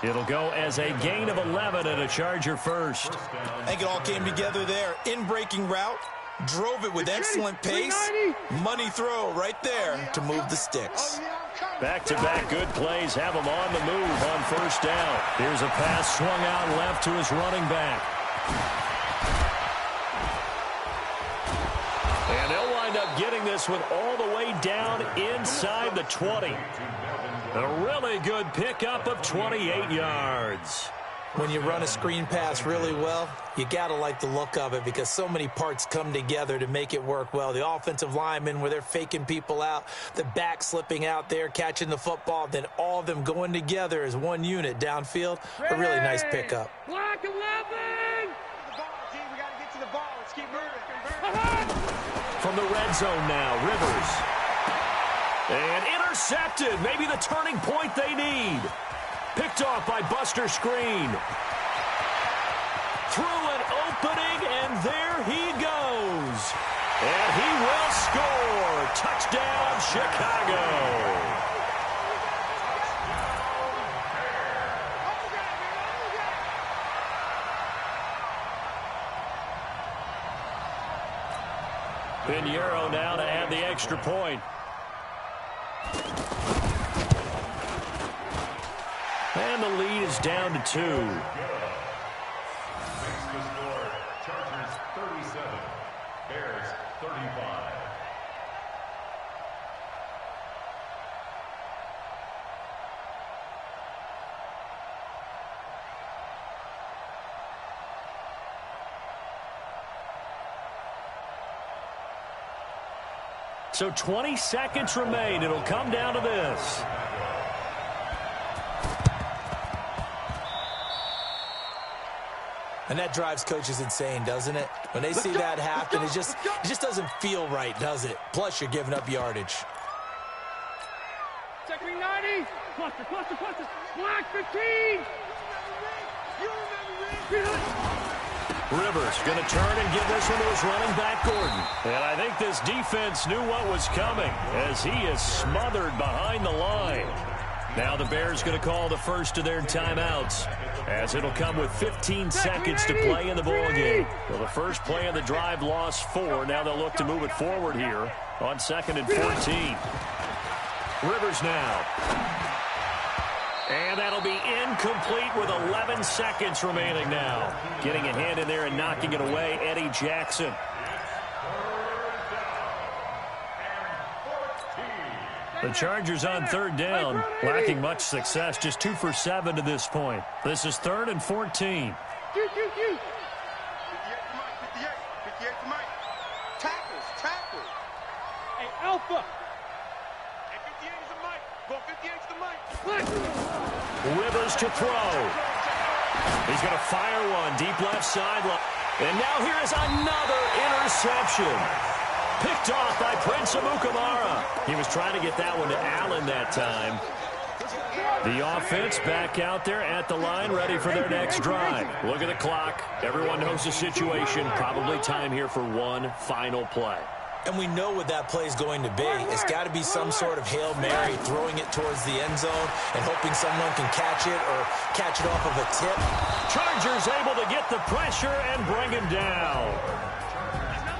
It'll go as a gain of 11 and a Charger first. I think it all came together there. In-breaking route, drove it with excellent pace. Money throw right there to move the sticks. Back-to-back good plays have him on the move on 1st down. Here's a pass swung out left to his running back. And they'll wind up getting this one all the way down inside the 20. A really good pickup of 28 yards. When you run a screen pass really well, you got to like the look of it because so many parts come together to make it work well. The offensive linemen, where they're faking people out, the back slipping out there, catching the football, then all of them going together as one unit downfield. A really nice pickup. Block 11! The ball, G. We got to get to the ball. Let's keep moving. From the red zone now, Rivers. And intercepted. Maybe the turning point they need. Picked off by Buster Screen. Through an opening, and there he goes. And he will score. Touchdown, Chicago. Pinheiro now to add the extra point. And the lead is down to 2. Next to score, Chargers 37, Bears 35. So 20 seconds remain. It'll come down to this. And that drives coaches insane, doesn't it? When they see that happen, it just doesn't feel right, does it? Plus, you're giving up yardage. Check me 90! Cluster! Black 15! Rivers going to turn and give this one to his running back, Gordon. And I think this defense knew what was coming as he is smothered behind the line. Now the Bears going to call the first of their timeouts as it'll come with 15 seconds to play in the ballgame. Well, the first play of the drive lost 4. Now they'll look to move it forward here on 2nd and 14. Rivers now. And that'll be incomplete with 11 seconds remaining now. Getting a hand in there and knocking it away, Eddie Jackson. The Chargers on 3rd down, lacking much success, just 2 for 7 to this point. This is 3rd and 14. 58 to Mike. Tackles. Hey, Alpha! Hey, 58 is the Mike. Go 58 to the Mike. Rivers to throw. He's going to fire one deep left sideline. And now here is another interception. Picked off by Prince Amukamara. He was trying to get that one to Allen that time. The offense back out there at the line, ready for their next drive. Look at the clock. Everyone knows the situation. Probably time here for one final play. And we know what that play is going to be. It's got to be some sort of Hail Mary, throwing it towards the end zone and hoping someone can catch it or catch it off of a tip. Chargers able to get the pressure and bring him down.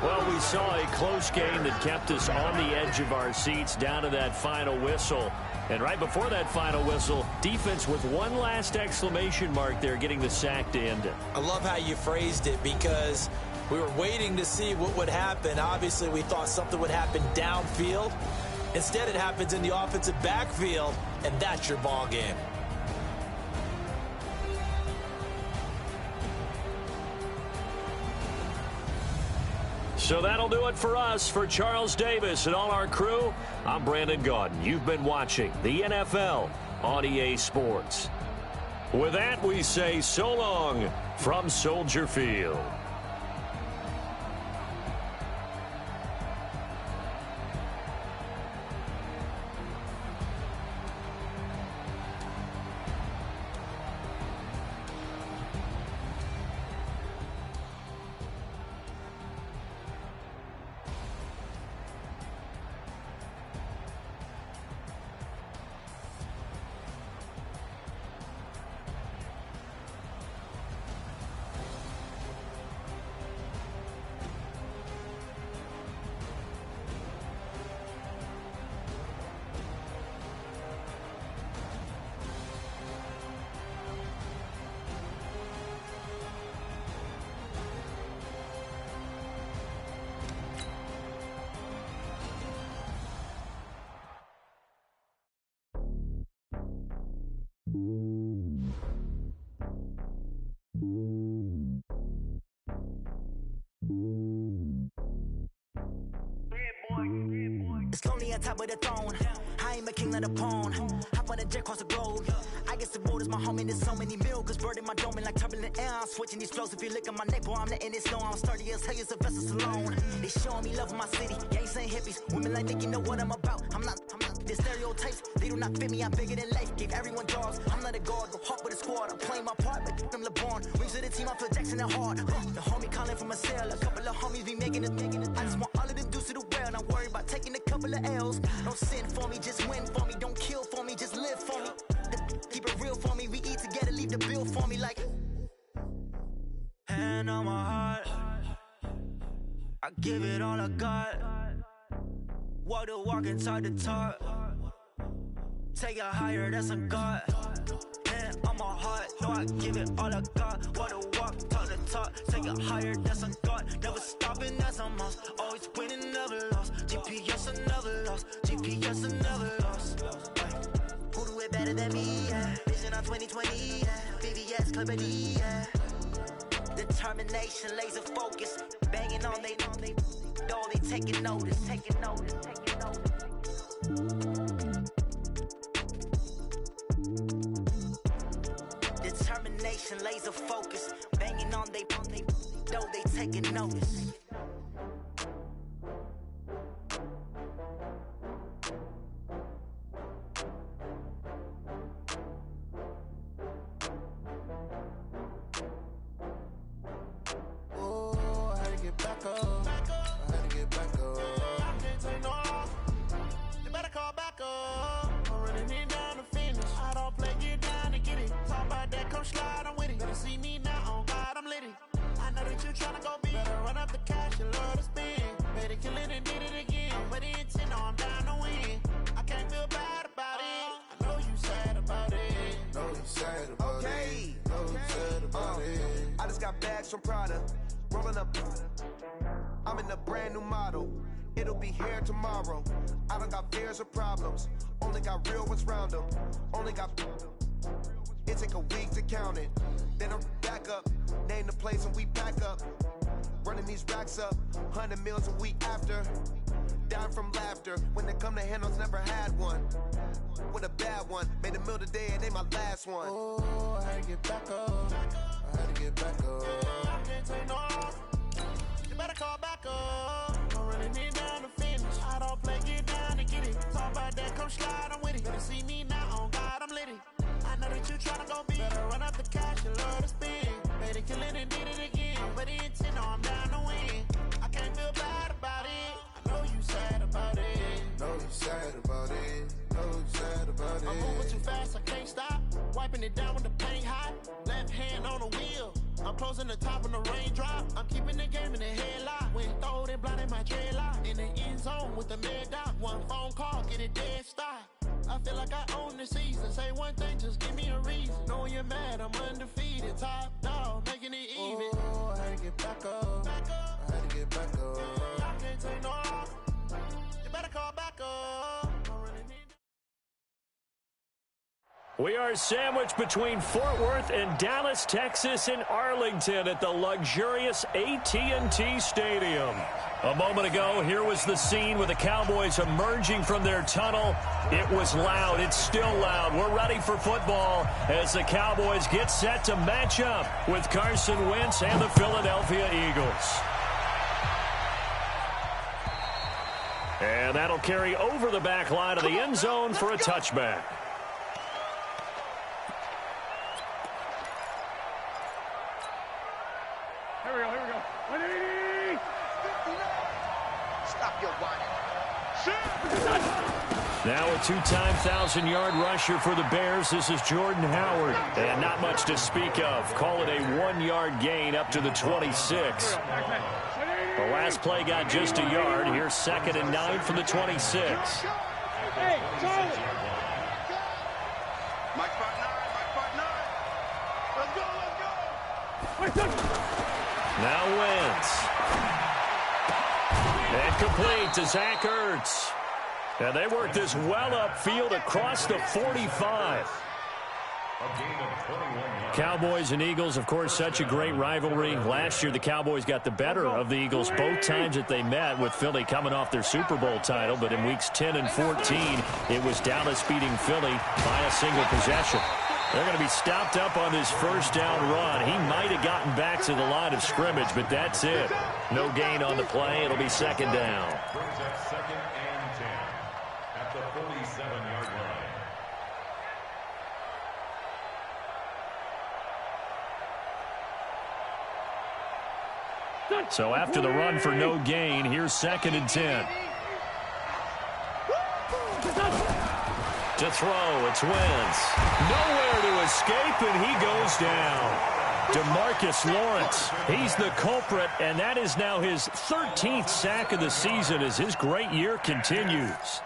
Well, we saw a close game that kept us on the edge of our seats down to that final whistle. And right before that final whistle, defense with one last exclamation mark there, getting the sack to end it. I love how you phrased it because we were waiting to see what would happen. Obviously, we thought something would happen downfield. Instead, it happens in the offensive backfield, and that's your ball game. So that'll do it for us. For Charles Davis and all our crew, I'm Brandon Gaudin. You've been watching the NFL on EA Sports. With that, we say so long from Soldier Field. It's lonely on top of the throne. I ain't a king of the pawn. Hop on a jet across the globe. I guess the road is my home and there's so many milk. Bird in my dome and like turbulent air. I'm switching these flows. If you look at my neck, boy, I'm letting it slow. I'm sturdy as hell as a vessel alone. They showing me love in my city. Gangs and hippies. Women like Nick, you know what I'm about. I'm not the stereotypes. They do not fit me. I'm bigger than life. Gave everyone jobs. I'm not a guard. Go hard with a squad. I'm playing my part, but I'm LeBron. Wings of the team. I feel Jackson and hard. The homie calling from a cell. A couple of homies be making it. I just want all of them dudes to do well. Not worry about taking a couple of L's. Don't sin for me, just win for me. Don't kill for me, just live for me. Keep it real for me. We eat together, leave the bill for me like. Hand on my heart, I give it all I got. Walk the walk and talk the talk. Take it higher, that's a God. Hand on my heart, no, I give it all I got. Walk the walk, talk the talk. Take it higher, that's a God. Never stopping, that's a must. Always winning, never lost. GPS, I never lost. GPS, I never lost. Who do it better than me? Yeah. Vision on 2020. Yeah. VVS, Clarity. Yeah. Determination, laser focus. Banging on they door, they taking notice. Taking notice. Taking notice. Determination, laser focus. Banging on they door, they taking notice. From Prada, rolling up. I'm in a brand new model. It'll be here tomorrow. I don't got fears or problems. Only got real ones round them. Only got. It take a week to count it. Then I'm back up. Name the place and we pack up. Running these racks up. 100 meals a week after. Down from laughter. When it come to handles, never had one. With a bad one. Made a meal today and they my last one. Oh, I had to get back up. I had to get back up. I can't take no loss. You better call back up. I'm running it down to finish. I don't play, get down to get it. Talk about that, come slide, I'm with it. Better see me now, on God, I'm litty. I know that you tryna go big. Better run up the cash, you love to spend. Better kill it and did it again. But the intent, no, I'm down to win. I can't feel bad about it. I know you sad about it. Know you sad about it. Know you sad about it. I'm moving too fast, I can't stop. Wiping it down with the paint hot. Left hand on the wheel. I'm closing the top of the raindrop. I'm keeping the game in the headlock. When throwed and blinded my dreadlock. In the end zone with the mad dot. One phone call, get it dead stop. I feel like I own the season. Say one thing, just give me a reason. Knowing you're mad, I'm undefeated. Top dog, making it even. Oh, I had to get back up. I had to get back up. I can't take no loss. You better call back up. We are sandwiched between Fort Worth and Dallas, Texas, and Arlington at the luxurious AT&T Stadium. A moment ago, here was the scene with the Cowboys emerging from their tunnel. It was loud. It's still loud. We're ready for football as the Cowboys get set to match up with Carson Wentz and the Philadelphia Eagles. And that'll carry over the back line of the end zone for a touchback. Here we go. 180! Stop your whining. Now a two-time 1,000-yard rusher for the Bears. This is Jordan Howard. And not much to speak of. Call it a 1-yard gain up to the 26. The last play got just a yard. Here's 2nd and 9 from the 26. Hey, Charlie! Mike spot 9. Let's go! Now Wentz. And complete to Zach Ertz. And they work this well upfield across the 45. Cowboys and Eagles, of course, such a great rivalry. Last year, the Cowboys got the better of the Eagles both times that they met, with Philly coming off their Super Bowl title. But in weeks 10 and 14, it was Dallas beating Philly by a single possession. They're going to be stopped up on this first down run. He might have gotten back to the line of scrimmage, but that's it. No gain on the play. It'll be second down. Brings up 2nd and 10 at the 47-yard line. So after the run for no gain, here's 2nd and 10. To throw, it's Wentz. Nowhere to escape, and he goes down. DeMarcus Lawrence, he's the culprit, and that is now his 13th sack of the season as his great year continues.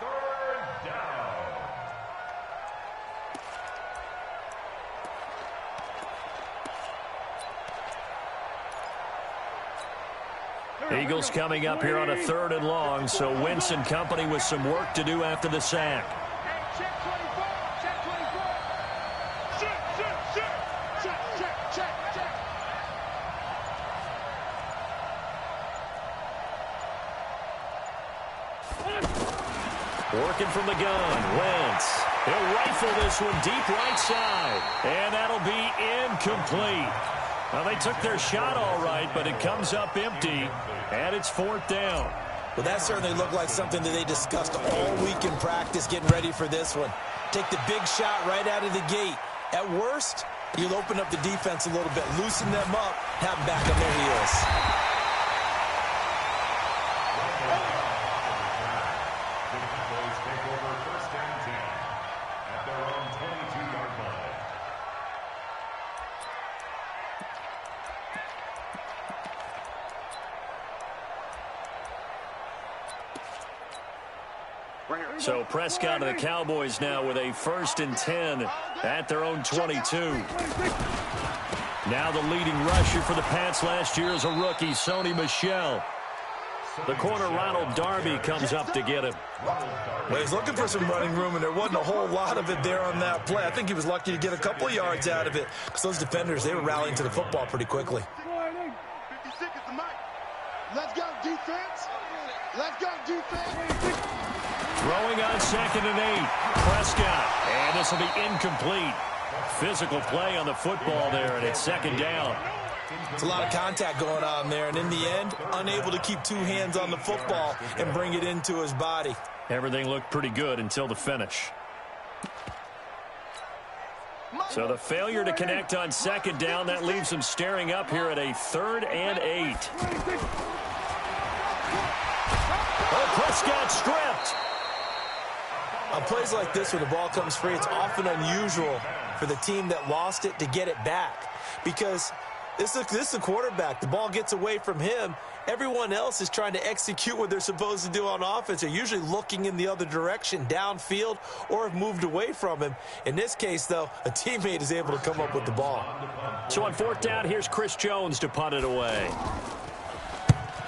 Eagles coming up here on a 3rd and long, so Wentz and company with some work to do after the sack. Check 24, check 24. Check. Working from the gun, Wentz. He'll rifle this one deep right side, and that'll be incomplete. Well, they took their shot all right, but it comes up empty, and it's 4th down. Well, that certainly looked like something that they discussed all week in practice, getting ready for this one. Take the big shot right out of the gate. At worst, you'll open up the defense a little bit, loosen them up, have them back on their heels. So Prescott and the Cowboys now with a 1st and 10 at their own 22. Now the leading rusher for the Pats last year is a rookie, Sony Michel. The corner, Ronald Darby, comes up to get him. Well, he's looking for some running room, and there wasn't a whole lot of it there on that play. I think he was lucky to get a couple of yards out of it, because those defenders, they were rallying to the football pretty quickly. 56 is the mic. Let's go, defense. Let's go, defense. Throwing on 2nd and 8. Prescott. And this will be incomplete. Physical play on the football there, and it's 2nd down. It's a lot of contact going on there, and in the end, unable to keep 2 hands on the football and bring it into his body. Everything looked pretty good until the finish. So the failure to connect on 2nd down, that leaves him staring up here at a 3rd and 8. Oh, Prescott stripped. On plays like this, when the ball comes free, it's often unusual for the team that lost it to get it back, because this is the quarterback. The ball gets away from him. Everyone else is trying to execute what they're supposed to do on offense. They're usually looking in the other direction, downfield, or have moved away from him. In this case, though, a teammate is able to come up with the ball. So on 4th down, here's Chris Jones to punt it away.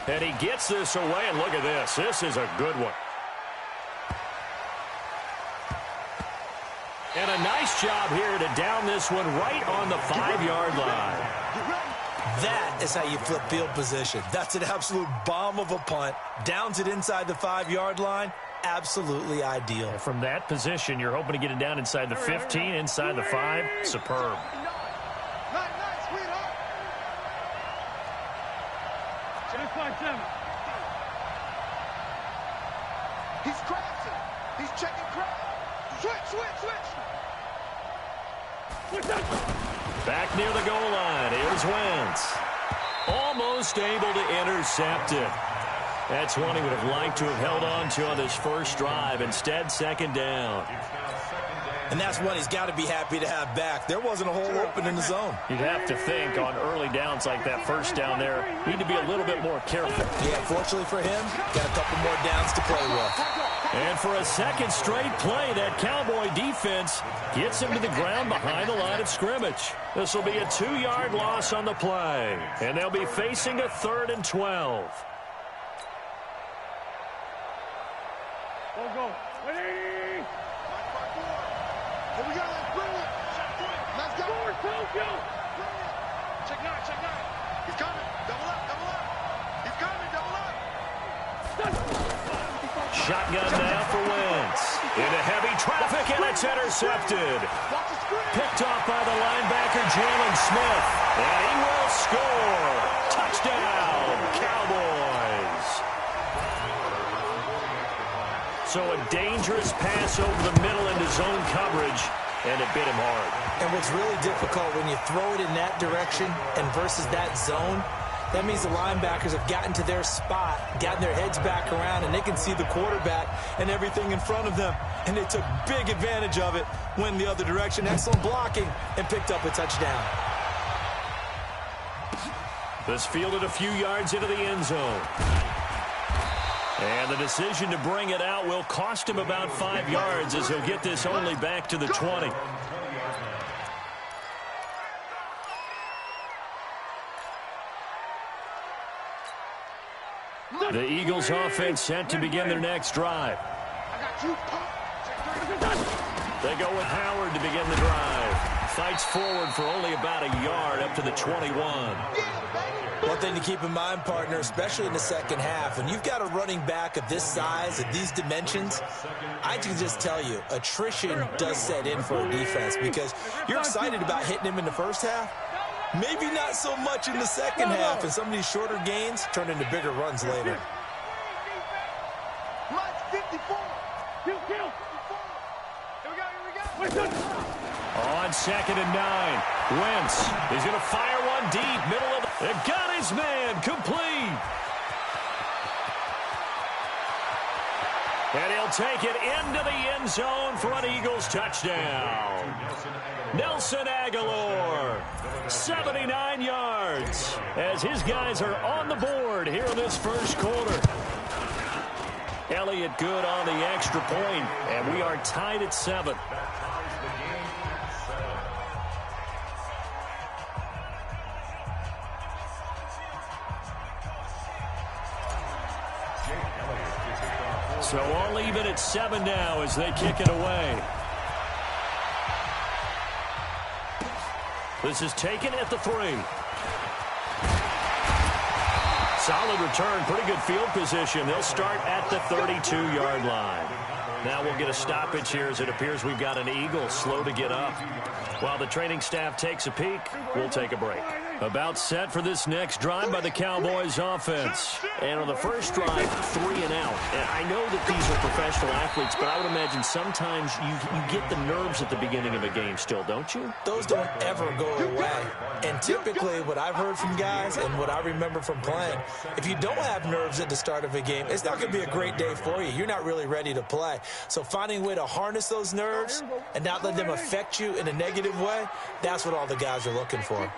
And he gets this away, and look at this. This is a good one. And a nice job here to down this one right on the 5-yard line. That is how you flip field position. That's an absolute bomb of a punt. Downs it inside the 5-yard line. Absolutely ideal. And from that position, you're hoping to get it down inside the 15, inside the 5. Superb. Nice, sweetheart. 10-5-7. He's crashing. He's checking crash. Switch. Back near the goal line. Here's Wentz. Almost able to intercept it. That's one he would have liked to have held on to on this first drive. Instead, 2nd down. And that's one he's got to be happy to have back. There wasn't a hole open in the zone. You'd have to think on early downs like that first down there, need to be a little bit more careful. Yeah, fortunately for him, got a couple more downs to play with. And for a 2nd straight play, that Cowboy defense gets him to the ground behind the line of scrimmage. This will be a 2-yard loss on the play, and they'll be facing a 3rd and 12. Go. 180. Here we go. Let's bring it. Let's go. Check nine. He's coming. Double up. He's coming. Double up. Shotgun now for Wentz. Into heavy traffic, and it's intercepted. Picked off by the linebacker, Jalen Smith. And he will score. Touchdown, Cowboys. So a dangerous pass over the middle into zone coverage, and it bit him hard. And what's really difficult when you throw it in that direction and versus that zone, that means the linebackers have gotten to their spot, gotten their heads back around, and they can see the quarterback and everything in front of them. And they took big advantage of it, went the other direction, excellent blocking, and picked up a touchdown. This fielded a few yards into the end zone. And the decision to bring it out will cost him about 5 yards as he'll get this only back to the 20. The Eagles offense set to begin their next drive. They go with Howard to begin the drive. Fights forward for only about a yard up to the 21. One thing to keep in mind, partner, especially in the second half, when you've got a running back of this size, of these dimensions, I can just tell you, attrition does set in for a defense because you're excited about hitting him in the first half. Maybe not so much in the second half, and some of these shorter gains turn into bigger runs later. On 2nd and 9, Wentz is going to fire one deep, middle of the... They've got his man, complete. And he'll take it into the end zone for an Eagles touchdown. Nelson Aguilar, 79 yards, as his guys are on the board here in this first quarter. Elliott good on the extra point, and we are tied at 7. So all even at 7 now as they kick it away. This is taken at the 3. Solid return, pretty good field position. They'll start at the 32-yard line. Now we'll get a stoppage here as it appears we've got an Eagle slow to get up. While the training staff takes a peek, we'll take a break. About set for this next drive by the Cowboys offense. And on the first drive, 3 and out. And I know that these are professional athletes, but I would imagine sometimes you get the nerves at the beginning of a game still, don't you? Those don't ever go away. And typically what I've heard from guys and what I remember from playing, if you don't have nerves at the start of a game, it's not going to be a great day for you. You're not really ready to play. So finding a way to harness those nerves and not let them affect you in a negative way, that's what all the guys are looking for.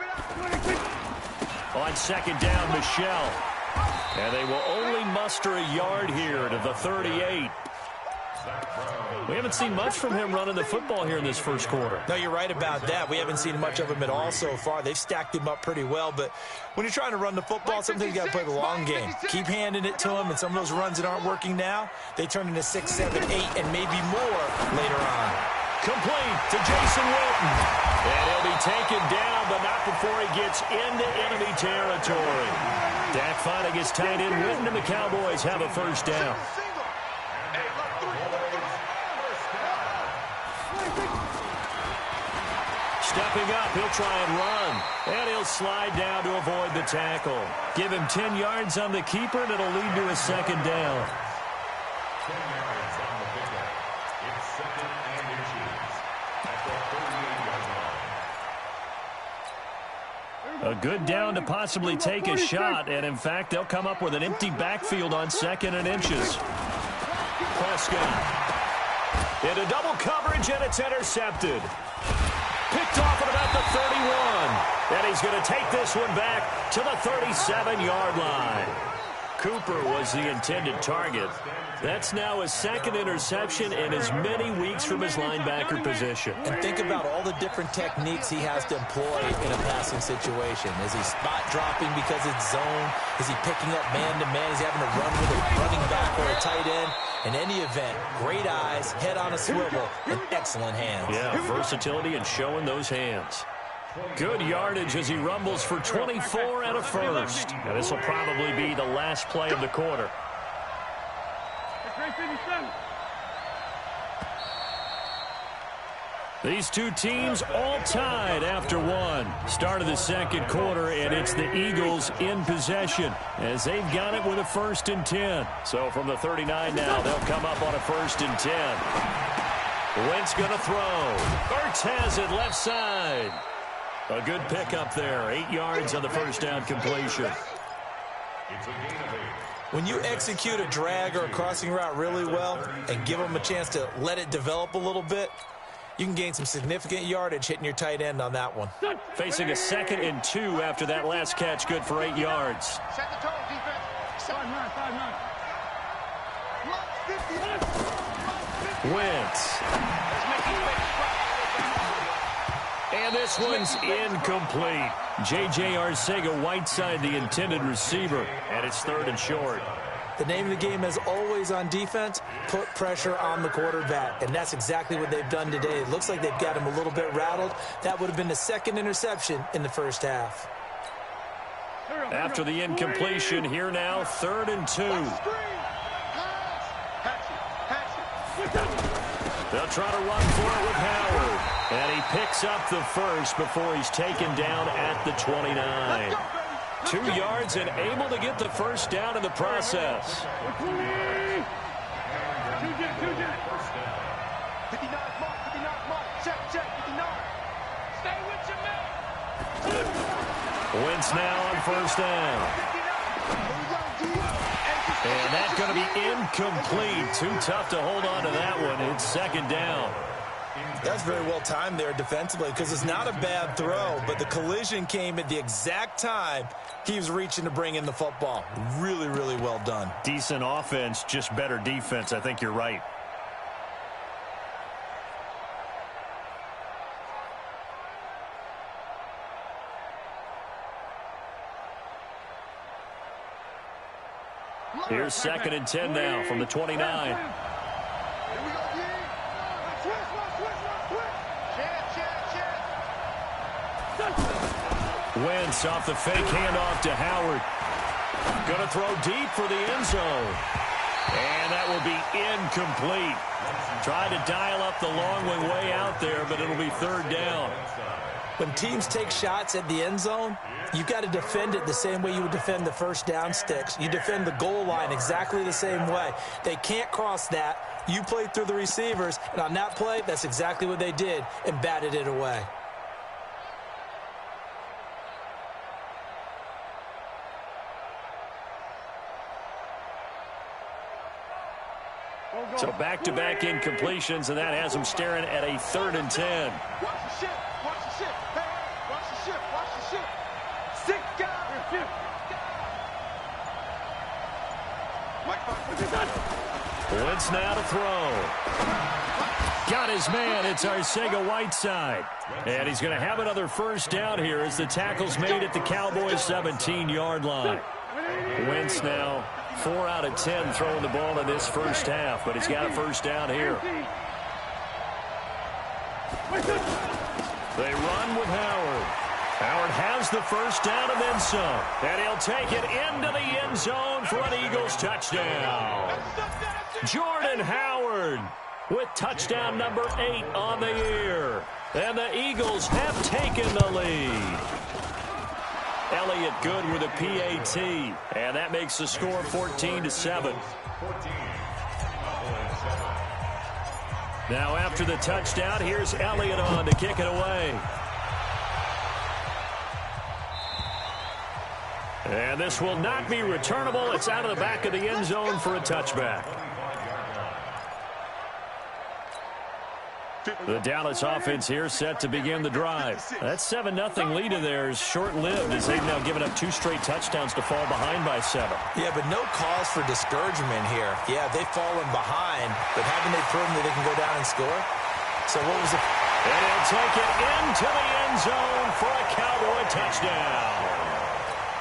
On 2nd down, Michelle. And they will only muster a yard here to the 38. We haven't seen much from him running the football here in this first quarter. No, you're right about that. We haven't seen much of him at all so far. They've stacked him up pretty well, but when you're trying to run the football, sometimes you got to play the long game. Keep handing it to him, and some of those runs that aren't working now, they turn into 6, 7, 8, and maybe more later on. Complete to Jason Witten. And he'll be taken down, but not before he gets into enemy territory. Dak finally gets tied in. Witten and the Cowboys have a first down. Stepping up, he'll try and run. And he'll slide down to avoid the tackle. Give him 10 yards on the keeper, and it'll lead to a second down. 10 yards on the pickup. It's 2nd and inches at the 38-yard line. A good down to possibly take a shot, and in fact, they'll come up with an empty backfield on 2nd and inches. Prescott into double coverage, and it's intercepted. Picked off at about the 31. And he's going to take this one back to the 37-yard line. Cooper was the intended target. That's now his 2nd interception in as many weeks from his linebacker position. And think about all the different techniques he has to employ in a passing situation. Is he spot dropping because it's zone? Is he picking up man-to-man? Is he having to run with a running back or a tight end? In any event, great eyes, head on a swivel, and excellent hands. Yeah, versatility and showing those hands. Good yardage as he rumbles for 24 and a first. Now, this will probably be the last play of the quarter. These two teams all tied after one. Start of the second quarter, and it's the Eagles in possession as they've got it with a 1st and 10. So from the 39 now, they'll come up on a 1st and 10. Wentz going to throw. Ertz has it left side. A good pickup there. 8 yards on the first down completion. When you execute a drag or a crossing route really well and give them a chance to let it develop a little bit, you can gain some significant yardage hitting your tight end on that one. Facing a 2nd and 2 after that last catch, good for 8 yards. Set the tone, defense. 5-9. Wentz. And this one's incomplete. J.J. Arcega-Whiteside, the intended receiver, and it's 3rd and short. The name of the game is always on defense, put pressure on the quarterback, and that's exactly what they've done today. It looks like they've got him a little bit rattled. That would have been the 2nd interception in the first half. After the incompletion, here now, 3rd and 2. They'll try to run for it with Howard. And he picks up the first before he's taken down at the 29. 2 yards and able to get the first down in the process. 59 mark, 59 mark. Check, 59. Stay with your man. Wentz now on 1st down. And that's going to be incomplete. Too tough to hold on to that one. It's 2nd down. That's very well timed there defensively because it's not a bad throw, but the collision came at the exact time he was reaching to bring in the football. Really, really well done. Decent offense, just better defense. I think you're right. Here's 2nd and 10 now from the 29. Wentz off the fake handoff to Howard. Going to throw deep for the end zone. And that will be incomplete. Tried to dial up the long way out there, but it'll be 3rd down. When teams take shots at the end zone, you've got to defend it the same way you would defend the first down sticks. You defend the goal line exactly the same way. They can't cross that. You play through the receivers, and on that play, that's exactly what they did and batted it away. So back-to-back incompletions, and that has them staring at a 3rd and 10. Watch the shit. Watch the shit. Hey, watch the shit. Watch the shit. Sick guy. Wentz now to throw. Got his man. It's Arcega-Whiteside. And he's going to have another first down here as the tackle's made at the Cowboys' 17-yard line. Wentz now 4 out of 10 throwing the ball in this first half, but he's got a first down here. They run with Howard. Howard has the first down and then some. And he'll take it into the end zone for an Eagles touchdown. Jordan Howard with touchdown number 8 on the year. And the Eagles have taken the lead. Elliott good with a PAT. And that makes the score 14-7. Now after the touchdown, here's Elliott on to kick it away. And this will not be returnable. It's out of the back of the end zone for a touchback. The Dallas offense here set to begin the drive. That 7-0 lead of theirs short-lived as they've now given up 2 straight touchdowns to fall behind by 7. Yeah, but no cause for discouragement here. Yeah, they've fallen behind, but haven't they proven that they can go down and score? So what was it? And he'll take it into the end zone for a Cowboy touchdown.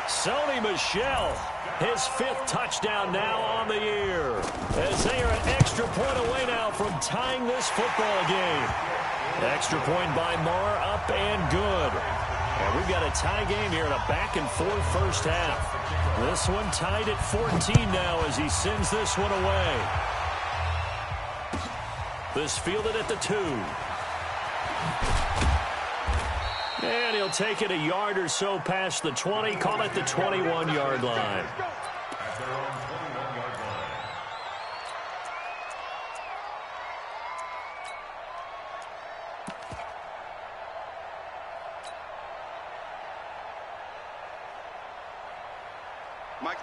Sony Michel his 5th touchdown now on the year. As they are an extra point away now from tying this football game. Extra point by Marr, up and good. And we've got a tie game here in a back-and-forth first half. This one tied at 14 now as he sends this one away. This fielded at the 2. And he'll take it a yard or so past the 20, call it the 21-yard line. At their own 21-yard line.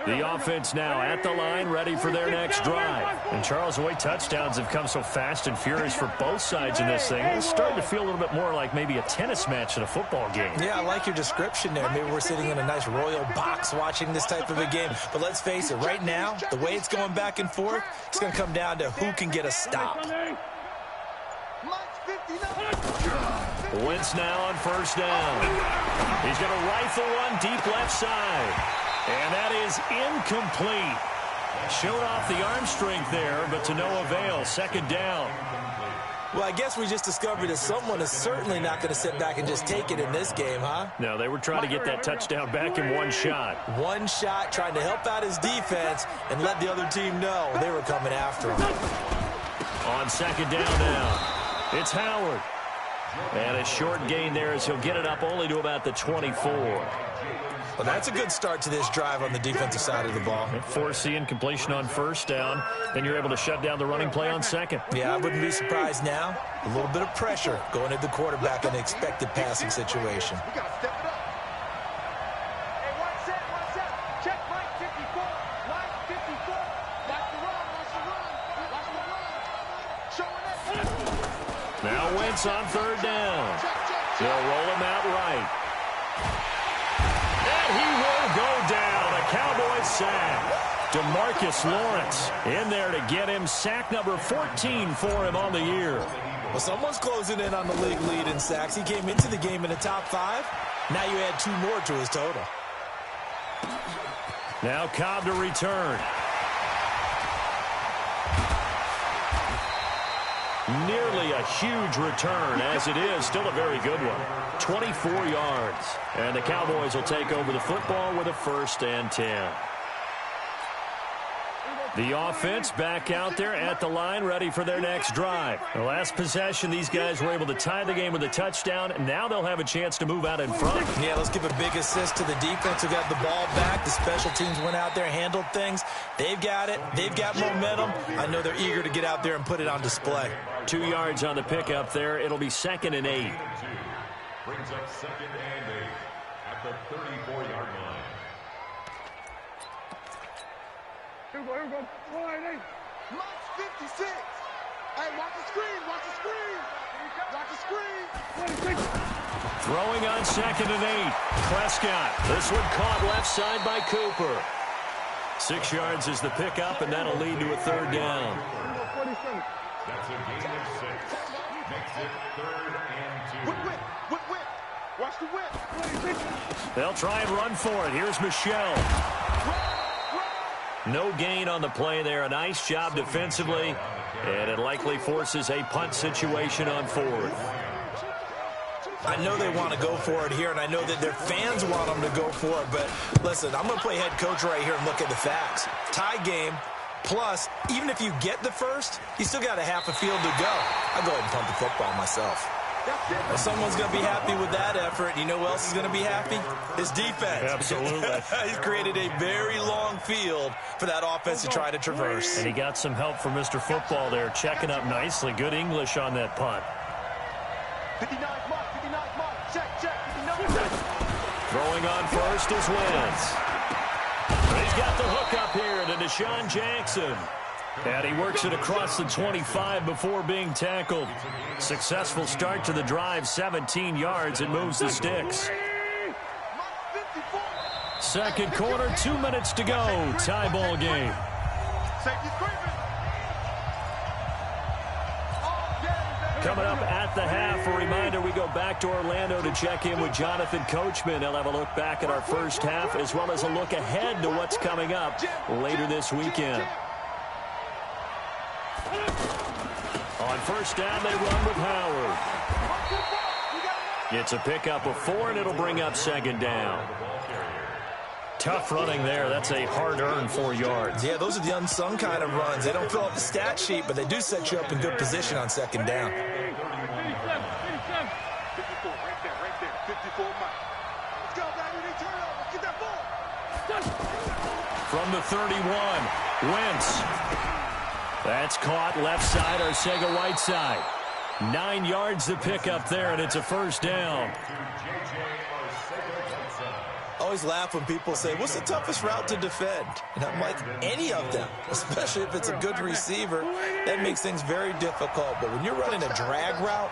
The offense now at the line, ready for their next drive. And Charles, the way touchdowns have come so fast and furious for both sides in this thing, it's starting to feel a little bit more like maybe a tennis match in a football game. Yeah, I like your description there. Maybe we're sitting in a nice royal box watching this type of a game. But let's face it, right now, the way it's going back and forth, it's going to come down to who can get a stop. Wentz now on first down. He's going to rifle one deep left side. And that is incomplete. Showed off the arm strength there, but to no avail. Second down. Well, I guess we just discovered that someone is certainly not going to sit back and just take it in this game, huh? No, they were trying to get that touchdown back in one shot. One shot, trying to help out his defense and let the other team know they were coming after him. On second down now, it's Howard. And a short gain there as he'll get it up only to about the 24. Well, that's a good start to this drive on the defensive side of the ball. Force the incompletion on first down. Then you're able to shut down the running play on second. Yeah, I wouldn't be surprised now. A little bit of pressure going at the quarterback in an expected passing situation. We got to step it up. Hey, one set. Check Mike 54. Mike 54. Watch the run. Showing it. Now Wentz on third down. They'll roll him out right. He will go down. A Cowboys sack. DeMarcus Lawrence in there to get him. Sack number 14 for him on the year. Well, someone's closing in on the league lead in sacks. He came into the game in the top 5. Now you add 2 more to his total. Now Cobb to return. Nearly a huge return, as it is still a very good one. 24 yards. And the Cowboys will take over the football with a 1st and 10. The offense back out there at the line, ready for their next drive. The last possession, these guys were able to tie the game with a touchdown. Now they'll have a chance to move out in front. Yeah, let's give a big assist to the defense who got the ball back. The special teams went out there, handled things. They've got it. They've got momentum. I know they're eager to get out there and put it on display. 2 yards on the pickup there. It'll be 2nd and 8. Brings up 2nd and 8 at the 34-yard line. Here we go. Mike 56. Hey, watch the screen. Watch the screen. Throwing on 2nd and 8. Prescott. This one caught left side by Cooper. 6 yards is the pickup, and that'll lead to a 3rd down. That's a gain of 6. Makes it 3rd and 2. Whip. Watch the whip. They'll try and run for it. Here's Michelle. No gain on the play there. A nice job defensively. And it likely forces a punt situation on 4th. I know they want to go for it here, and I know that their fans want them to go for it. But listen, I'm going to play head coach right here and look at the facts. Tie game. Plus, even if you get the first, you still got a half a field to go. I'll go ahead and punt the football myself. Well, someone's going to be happy with that effort. You know who else is going to be happy? His defense. Absolutely. He's created a very long field for that offense to try to traverse. And he got some help from Mr. Football there, checking up nicely. Good English on that punt. 59 mark. Check. 59. Throwing on first is Wentz. He's got the hook up here to Deshaun Jackson. And he works it across the 25 before being tackled. Successful start to the drive, 17 yards. It moves the sticks. Second quarter, 2 minutes to go. Tie ball game. Coming up at the half, a reminder, we go back to Orlando to check in with Jonathan Coachman. He'll have a look back at our first half as well as a look ahead to what's coming up later this weekend. On first down, they run with Howard. It's a pickup of 4, and it'll bring up second down. Tough running there. That's a hard-earned 4 yards. Yeah, those are the unsung kind of runs. They don't fill out the stat sheet, but they do set you up in good position on second down. 54, right there. 54, Mike. Let's go, baby. Turn it over. Get that ball. From the 31, Wentz. That's caught left side, Arcega-Whiteside. 9 yards to pick up there, and it's a first down. I always laugh when people say, what's the toughest route to defend? And I'm like, any of them, especially if it's a good receiver. That makes things very difficult. But when you're running a drag route,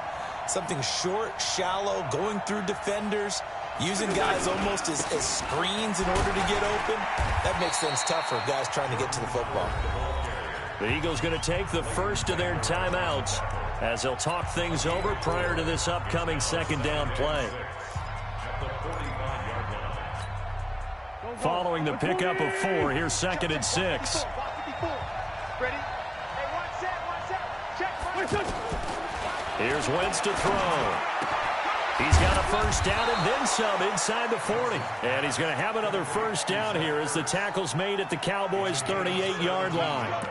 something short, shallow, going through defenders, using guys almost as screens in order to get open, that makes things tough for guys trying to get to the football. The Eagles going to take the first of their timeouts as they'll talk things over prior to this upcoming second down play. Following the pickup of 4, here's 2nd and 6. Ready? Hey, one set. Check. Here's Wentz to throw. He's got a first down and then some inside the 40. And he's going to have another first down here as the tackle's made at the Cowboys' 38-yard line.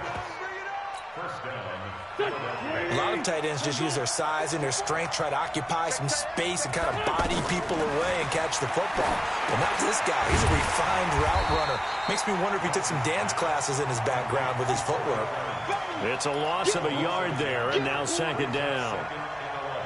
A lot of tight ends just use their size and their strength, try to occupy some space and kind of body people away and catch the football. But not this guy. He's a refined route runner. Makes me wonder if he took some dance classes in his background with his footwork. It's a loss of a yard there, and now second down.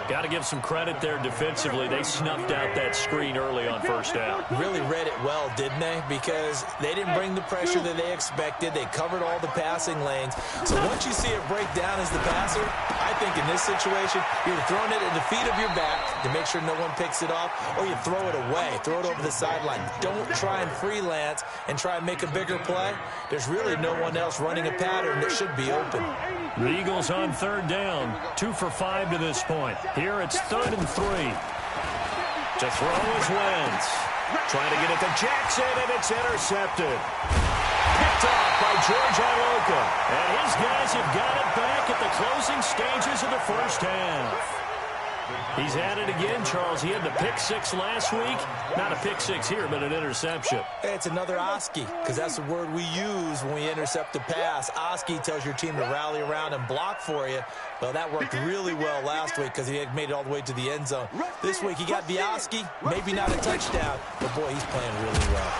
Got to give some credit there defensively. They snuffed out that screen early on first down. Really read it well, didn't they? Because they didn't bring the pressure that they expected. They covered all the passing lanes. So once you see it break down as the passer, I think in this situation, you're throwing it at the feet of your back to make sure no one picks it off, or you throw it away, throw it over the sideline. Don't try and freelance and try and make a bigger play. There's really no one else running a pattern that should be open. The Eagles on third down, 2 for 5 to this point. Here it's 3rd and 3. To throw is Wentz. Trying to get it to Jackson, and it's intercepted. Picked off by George Iloka. And his guys have got it back at the closing stages of the first half. He's at it again, Charles. He had the pick 6 last week. Not a pick 6 here, but an interception. It's another Oski, because that's the word we use when we intercept a pass. Oski tells your team to rally around and block for you. Well, that worked really well last week because he had made it all the way to the end zone. This week, he got the Oski, maybe not a touchdown, but boy, he's playing really well.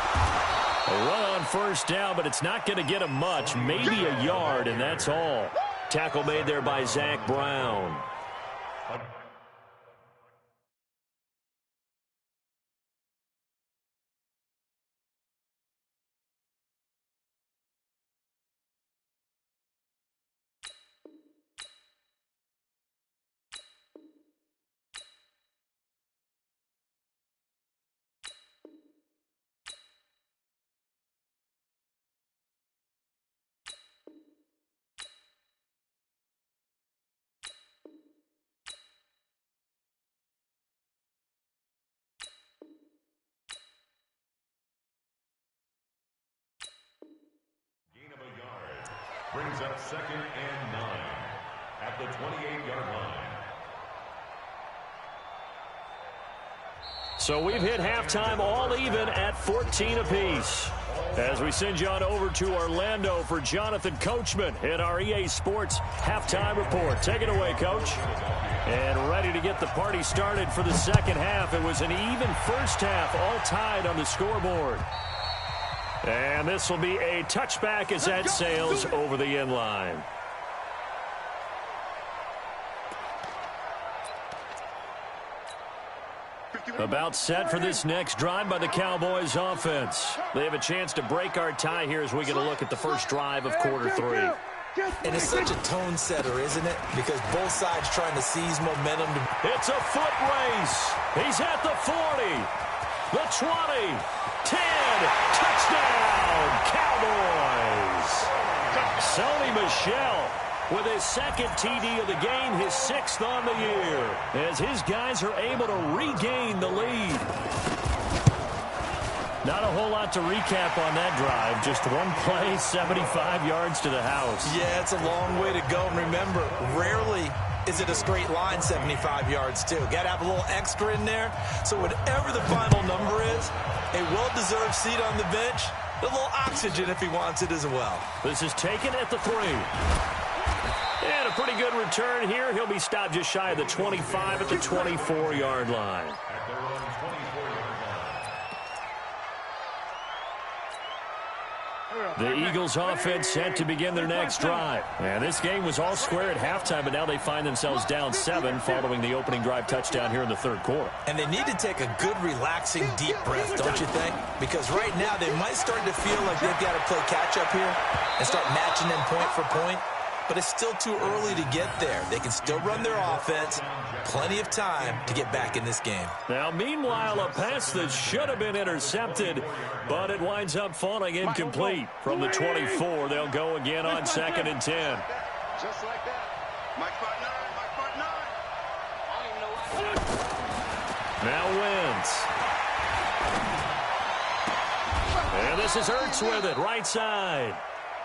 A run on first down, but it's not going to get him much. Maybe a yard, and that's all. Tackle made there by Zach Brown. Brings up 2nd and 9 at the 28-yard line. So we've hit halftime all even at 14 apiece. As we send you on over to Orlando for Jonathan Coachman in our EA Sports halftime report. Take it away, Coach. And ready to get the party started for the second half. It was an even first half, all tied on the scoreboard. And this will be a touchback as that sails over the end line. About set for this next drive by the Cowboys offense. They have a chance to break our tie here as we get a look at the first drive of quarter 3. And it's such a tone setter, isn't it? Because both sides trying to seize momentum. It's a foot race. He's at the 40, the 20, 10, touchdown, Cowboys. Sony Michel with his second TD of the game, his 6th on the year, as his guys are able to regain the lead. Not a whole lot to recap on that drive. Just one play, 75 yards to the house. Yeah, it's a long way to go. And remember, rarely is it a straight line 75 yards, too. Got to have a little extra in there. So whatever the final number is, a well-deserved seat on the bench, a little oxygen if he wants it as well. This is taken at the 3. And a pretty good return here. He'll be stopped just shy of the 25 at the 24-yard line. The Eagles offense set to begin their next drive. And this game was all square at halftime, but now they find themselves down 7 following the opening drive touchdown here in the 3rd quarter. And they need to take a good, relaxing, deep breath, don't you think? Because right now they might start to feel like they've got to play catch-up here and start matching them point for point. But it's still too early to get there. They can still run their offense. Plenty of time to get back in this game. Now, meanwhile, a pass that should have been intercepted, but it winds up falling incomplete. From the 24, they'll go again on 2nd and 10. Just like that. Mike Part 9, Mike Part 9. I don't even know why. Now Wentz. And this is Ertz with it, right side.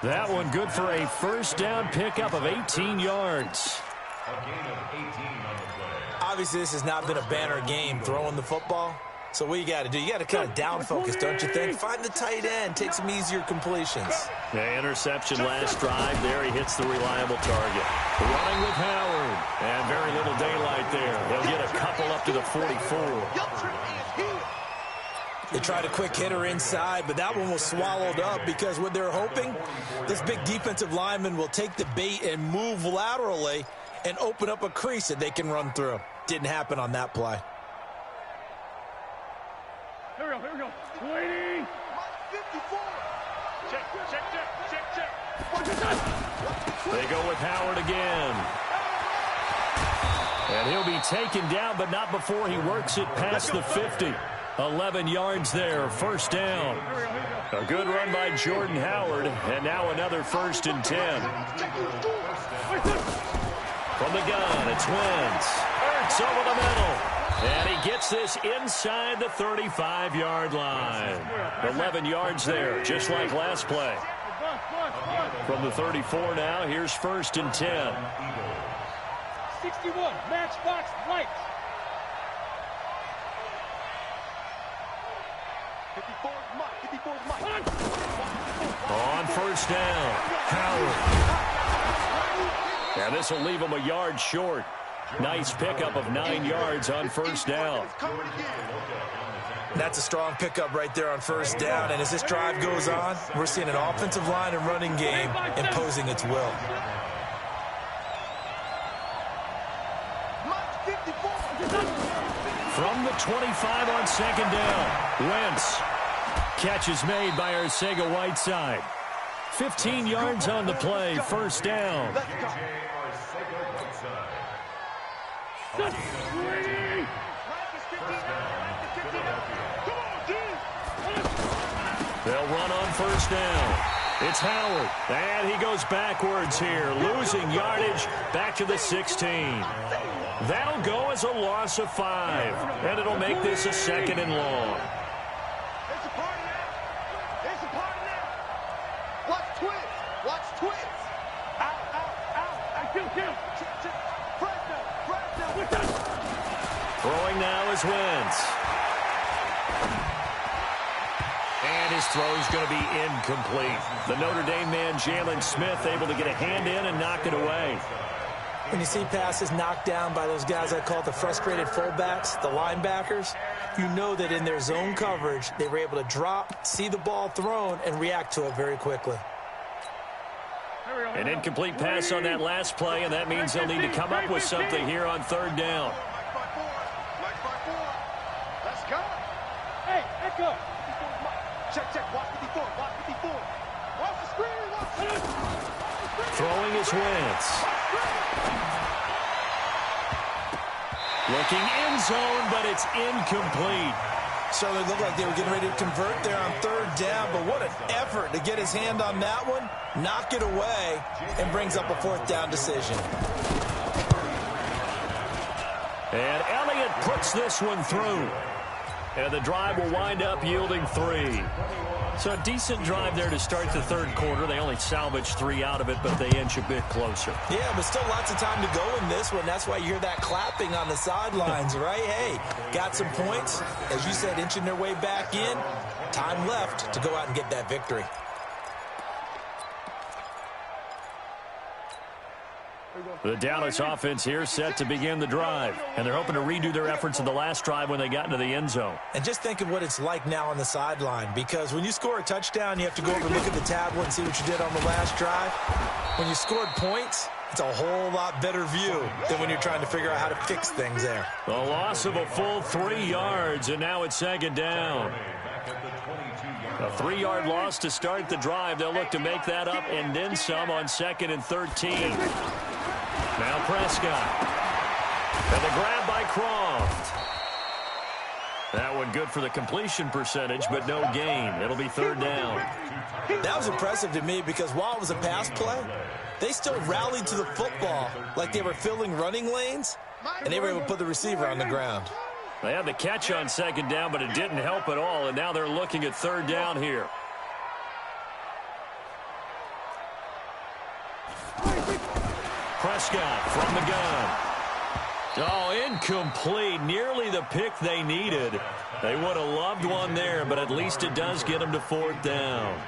That one good for a first down pickup of 18 yards. A gain of 18 on the play. Obviously, this has not been a banner game throwing the football. So what you got to do, you got to kind of down focus, don't you think? Find the tight end, take some easier completions. The interception last drive. There he hits the reliable target. Running with Howard. And very little daylight there. He'll get a couple up to the 44. They tried a quick hitter inside, but that one was swallowed up because what they're hoping, this big defensive lineman will take the bait and move laterally and open up a crease that they can run through. Didn't happen on that play. Here we go. Waiting. 54. Check. They go with Howard again. And he'll be taken down, but not before he works it past the 50. 11 yards there, first down. A good run by Jordan Howard, and now another 1st and 10. From the gun, it's Wentz. Ertz over the middle. And he gets this inside the 35-yard line. 11 yards there, just like last play. From the 34 now, here's 1st and 10. 61, matchbox lights. 54's Mike. On first down, Howard. Now this will leave him a yard short. Nice pickup of 9 yards on first down. That's a strong pickup right there on first down. And as this drive goes on, we're seeing an offensive line and running game imposing its will. From the 25 on 2nd down, Wentz. Catch is made by Arcega-Whiteside. 15 yards on the play, first down. They'll run on first down. It's Howard, and he goes backwards here, losing yardage back to the 16. That'll go as a loss of 5, and it'll make this a 2nd and long. Watch twins. Out. Kill. Throwing now is Wentz. And his throw's going to be incomplete. The Notre Dame man, Jalen Smith, able to get a hand in and knock it away. When you see passes knocked down by those guys I call the frustrated fullbacks, the linebackers, you know that in their zone coverage, they were able to drop, see the ball thrown, and react to it very quickly. An incomplete pass on that last play, and that means they'll need to come up with something here on 3rd down. Mike 4. Let's go. Hey, echo. Check. Watch 54. Watch the screen. Throwing is Wentz. Looking end zone, but it's incomplete. Certainly looked like they were getting ready to convert there on third down, but what an effort to get his hand on that one, knock it away, and brings up a fourth down decision. And Elliott puts this one through. And the drive will wind up yielding 3. So a decent drive there to start the third quarter. They only salvaged 3 out of it, but they inch a bit closer. Yeah, but still lots of time to go in this one. That's why you hear that clapping on the sidelines, right? Hey, got some points. As you said, inching their way back in. Time left to go out and get that victory. The Dallas offense here set to begin the drive, and they're hoping to redo their efforts in the last drive when they got into the end zone. And just think of what it's like now on the sideline, because when you score a touchdown, you have to go over and look at the tablet and see what you did on the last drive. When you scored points, it's a whole lot better view than when you're trying to figure out how to fix things there. A loss of a full 3 yards, and now it's second down. A 3-yard loss to start the drive. They'll look to make that up and then some on 2nd and 13. Now Prescott. And the grab by Croft. That one good for the completion percentage, but no gain. It'll be third down. That was impressive to me because while it was a pass play, they still rallied to the football like they were filling running lanes, and they were able to put the receiver on the ground. They had the catch on second down, but it didn't help at all, and now they're looking at third down here. Prescott from the gun. Oh, incomplete. Nearly the pick they needed. They would have loved one there, but at least it does get them to fourth down.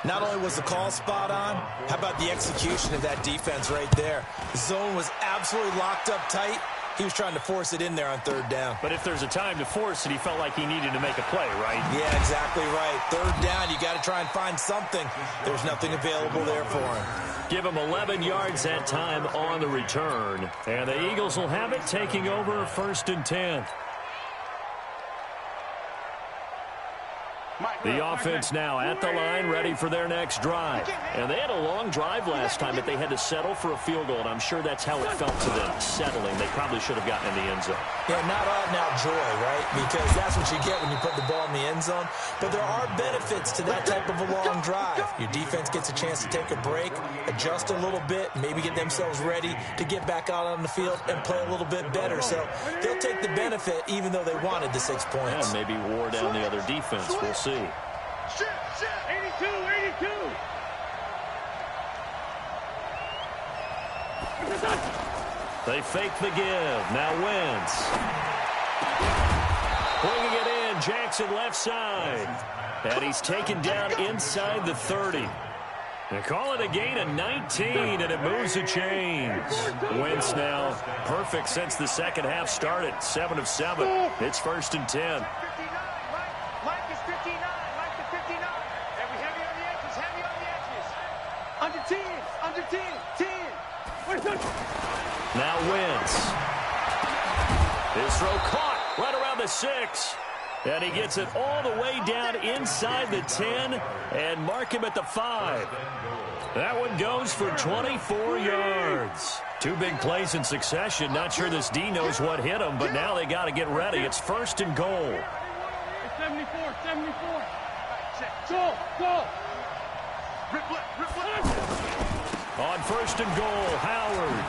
Not only was the call spot on, how about the execution of that defense right there? The zone was absolutely locked up tight. He was trying to force it in there on third down. But if there's a time to force it, he felt like he needed to make a play, right? Yeah, exactly right. Third down, you got to try and find something. There's nothing available there for him. Give him 11 yards that time on the return. And the Eagles will have it, taking over 1st and 10. The offense now at the line, ready for their next drive. And they had a long drive last time, but they had to settle for a field goal, and I'm sure that's how it felt to them, settling. They probably should have gotten in the end zone. Yeah, not out-and-out joy, right? Because that's what you get when you put the ball in the end zone. But there are benefits to that type of a long drive. Your defense gets a chance to take a break, adjust a little bit, maybe get themselves ready to get back out on the field and play a little bit better. So they'll take the benefit even though they wanted the 6 points. Yeah, maybe wore down the other defense. We'll see. 82, 82. They fake the give. Now Wentz. Bringing it in. Jackson left side. And he's taken down inside the 30. They call it a gain of 19, and it moves the chains. Wentz now perfect since the second half started. 7 of 7. It's 1st and 10. Mike is 59. Mike is 59. Heavy on the edges. Heavy on the edges. Under 10. Under 10. 10. Now Wentz. His throw caught right around the 6. And he gets it all the way down inside the 10 and mark him at the 5. That one goes for 24 yards. 2 big plays in succession. Not sure this D knows what hit him, but now they got to get ready. It's 1st and goal. 74, 74. Go, go. On 1st and goal, Howard.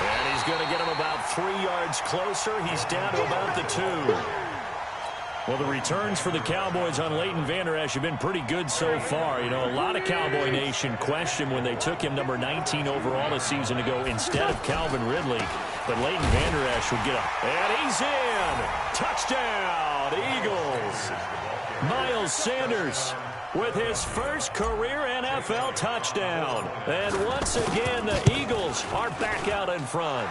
And he's going to get him about 3 yards closer. He's down to about the 2. Well, the returns for the Cowboys on Leighton Vander Esch have been pretty good so far. You know, a lot of Cowboy Nation questioned when they took him number 19 overall a season ago instead of Calvin Ridley. But Leighton Vander Esch would get a... And he's in! Touchdown, Eagles! Miles Sanders with his first career NFL touchdown. And once again, the Eagles are back out in front.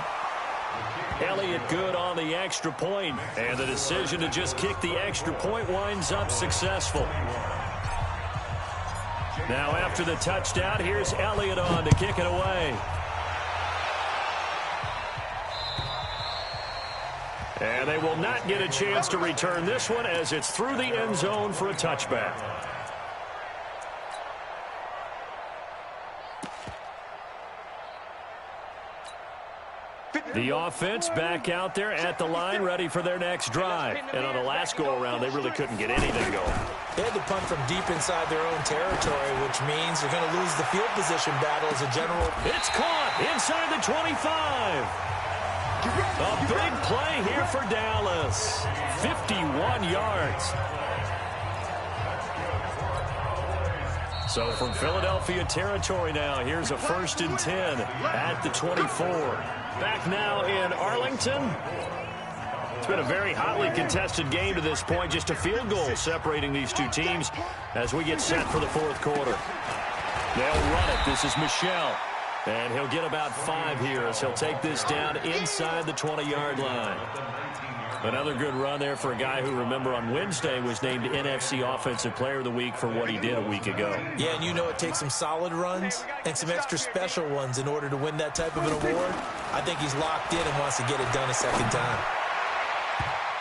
Elliott good on the extra point, and the decision to just kick the extra point winds up successful. Now after the touchdown, here's Elliott on to kick it away. And they will not get a chance to return this one as it's through the end zone for a touchback. The offense back out there at the line, ready for their next drive. And on the last go-around, they really couldn't get anything going. They had to punt from deep inside their own territory, which means they're going to lose the field position battle as a general. It's caught inside the 25. A big play here for Dallas. 51 yards. So from Philadelphia territory now, here's a 1st and 10 at the 24. Back now in Arlington. It's been a very hotly contested game to this point. Just a field goal separating these two teams as we get set for the 4th quarter. They'll run it. This is Michel. And he'll get about 5 here as he'll take this down inside the 20-yard line. Another good run there for a guy who, remember, on Wednesday was named NFC Offensive Player of the Week for what he did a week ago. Yeah, and you know it takes some solid runs and some extra special ones in order to win that type of an award. I think he's locked in and wants to get it done a second time.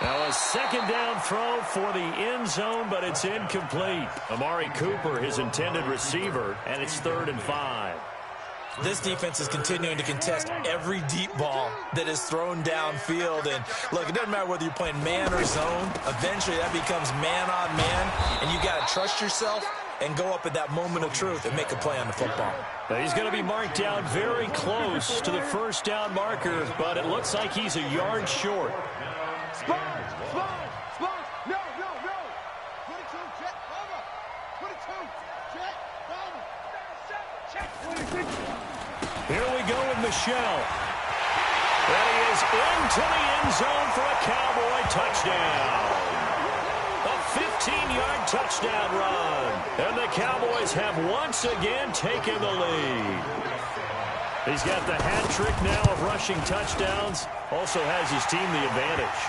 Now a 2nd down throw for the end zone, but it's incomplete. Amari Cooper, his intended receiver, and it's 3rd and 5. This defense is continuing to contest every deep ball that is thrown downfield. And, look, it doesn't matter whether you're playing man or zone. Eventually, that becomes man on man, and you got to trust yourself and go up at that moment of truth and make a play on the football. Now he's going to be marked down very close to the 1st down marker, but it looks like he's a yard short. Spine! No! 22, jet, cover! 22, jet, cover! Check! 26! Here we go with Michel. And he is into the end zone for a Cowboy touchdown. A 15-yard touchdown run. And the Cowboys have once again taken the lead. He's got the hat trick now of rushing touchdowns. Also has his team the advantage.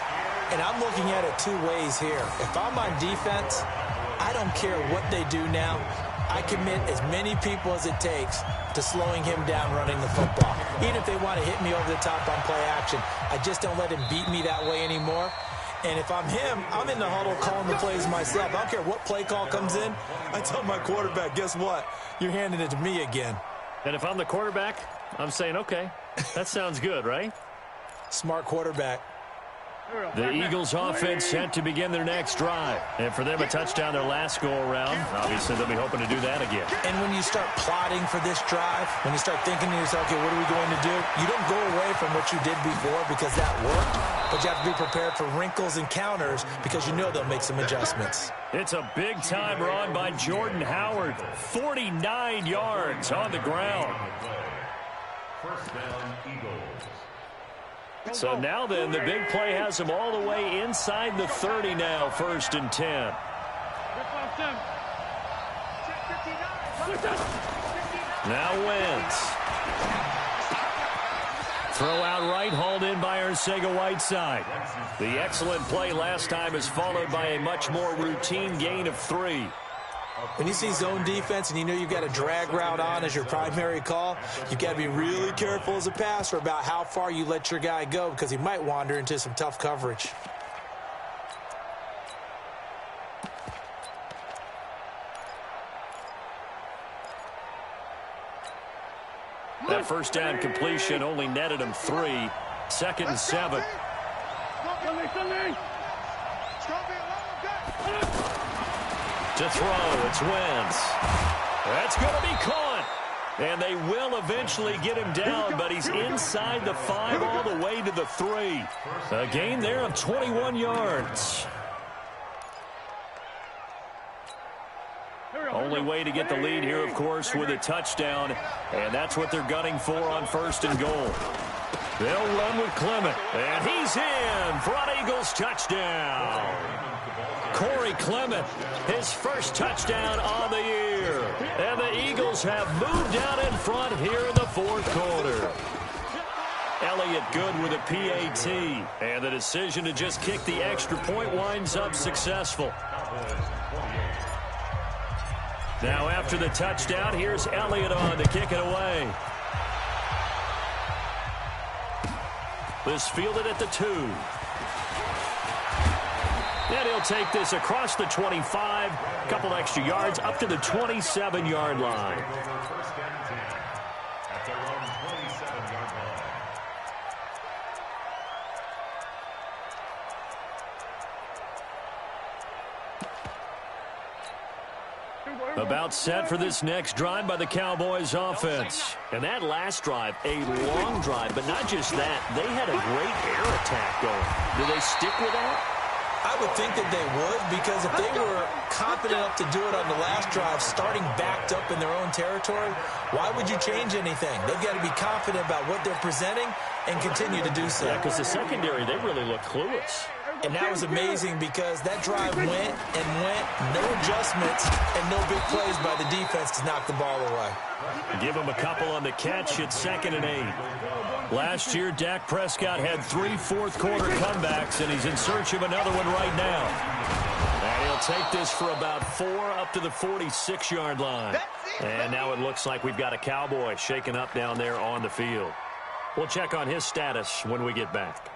And I'm looking at it 2 ways here. If I'm on defense, I don't care what they do now. I commit as many people as it takes to slowing him down running the football. Even if they want to hit me over the top on play action, I just don't let him beat me that way anymore. And if I'm him, I'm in the huddle calling the plays myself. I don't care what play call comes in. I tell my quarterback, guess what? You're handing it to me again. And if I'm the quarterback, I'm saying, okay, that sounds good, right? Smart quarterback. The Eagles offense set to begin their next drive. And for them, a touchdown their last go-around. Obviously, they'll be hoping to do that again. And when you start plotting for this drive, when you start thinking to yourself, okay, what are we going to do? You don't go away from what you did before because that worked. But you have to be prepared for wrinkles and counters because you know they'll make some adjustments. It's a big-time run by Jordan Howard. 49 yards on the ground. 1st down, Eagles. So now then, the big play has him all the way inside the 30 now, 1st and 10. Now Wentz. Throw out right, hauled in by Arcega-Whiteside. The excellent play last time is followed by a much more routine gain of 3. When you see zone defense and you know you've got a drag route on as your primary call, you've got to be really careful as a passer about how far you let your guy go because he might wander into some tough coverage. That 1st down completion only netted him 3. 2nd and 7. To throw, it's Wentz. That's going to be caught. And they will eventually get him down, but he's inside the 5 all the way to the 3. A gain there of 21 yards. Only way to get the lead here, of course, with a touchdown. And that's what they're gunning for on 1st and goal. They'll run with Clement. And he's in for an Eagles touchdown. Corey Clement, his 1st touchdown on the year. And the Eagles have moved out in front here in the 4th quarter. Elliott good with a PAT. And the decision to just kick the extra point winds up successful. Now after the touchdown, here's Elliott on to kick it away. This fielded at the 2. And he'll take this across the 25, a couple extra yards up to the 27-yard line. About set for this next drive by the Cowboys offense. And that last drive, a long drive, but not just that. They had a great air attack going. Do they stick with that? I would think that they would, because if they were confident enough to do it on the last drive, starting backed up in their own territory, why would you change anything? They've got to be confident about what they're presenting and continue to do so. Yeah, because the secondary, they really look clueless. And that was amazing because that drive went and went, no adjustments, and no big plays by the defense to knock the ball away. Give him a couple on the catch at 2nd and 8. Last year, Dak Prescott had 3 fourth-quarter comebacks, and he's in search of another one right now. And he'll take this for about 4 up to the 46-yard line. And now it looks like we've got a Cowboy shaken up down there on the field. We'll check on his status when we get back.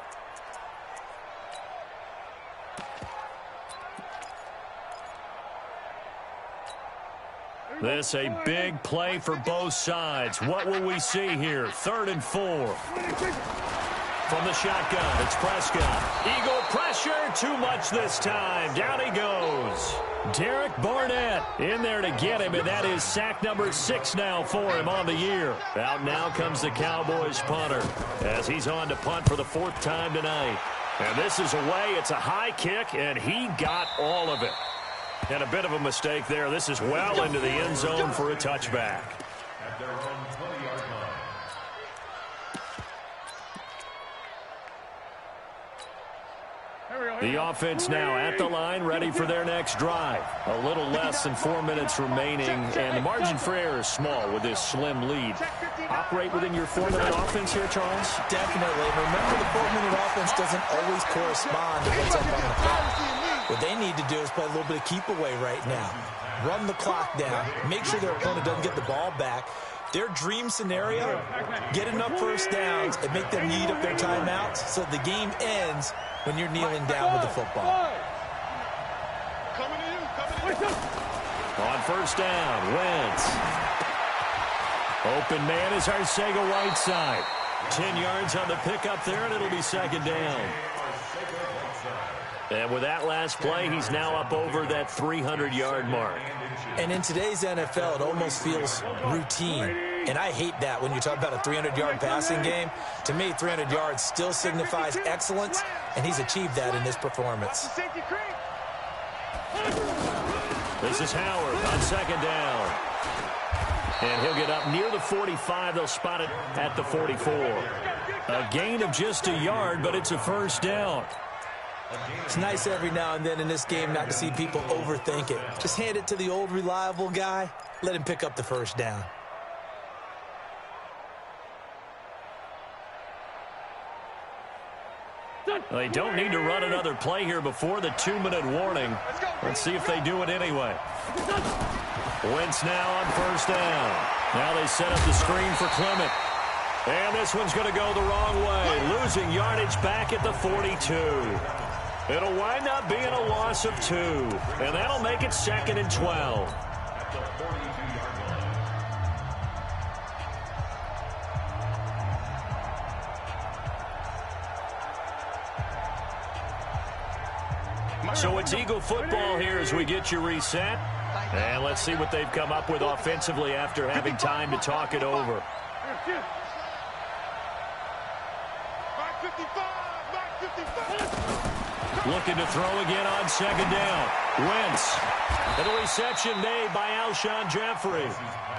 This a big play for both sides. What will we see here? 3rd and 4. From the shotgun, it's Prescott. Eagle pressure, too much this time. Down he goes. Derek Barnett in there to get him, and that is sack number 6 now for him on the year. Out now comes the Cowboys punter as he's on to punt for the 4th time tonight. And this is away. It's a high kick, and he got all of it. And a bit of a mistake there. This is well into the end zone for a touchback. At their own 20-yard line. The offense now at the line, ready for their next drive. A little less than 4 minutes remaining, and the margin for error is small with this slim lead. Operate within your 4-minute offense here, Charles? Definitely. Remember, the 4-minute offense doesn't always correspond to what's up on the clock. What they need to do is play a little bit of keep away right now. Run the clock down. Make sure their opponent doesn't get the ball back. Their dream scenario, get enough first downs and make them eat up their timeouts so the game ends when you're kneeling down with the football. On first down, Wentz. Open man is Arcega-Whiteside. 10 yards on the pickup there, and it'll be 2nd down. And with that last play, he's now up over that 300-yard mark. And in today's NFL, it almost feels routine. And I hate that when you talk about a 300-yard passing game. To me, 300 yards still signifies excellence, and he's achieved that in this performance. This is Howard on 2nd down. And he'll get up near the 45. They'll spot it at the 44. A gain of just a yard, but it's a first down. It's nice every now and then in this game not to see people overthink it. Just hand it to the old reliable guy. Let him pick up the first down. They don't need to run another play here before the 2-minute warning. Let's see if they do it anyway. Wentz now on first down. Now they set up the screen for Clement. And this one's going to go the wrong way. Losing yardage back at the 42. It'll wind up being a loss of 2. And that'll make it 2nd and 12. At the 42-yard line. So it's Eagle football here as we get you reset. And let's see what they've come up with offensively after having time to talk it over. Looking to throw again on 2nd down. Wentz. And a reception made by Alshon Jeffrey.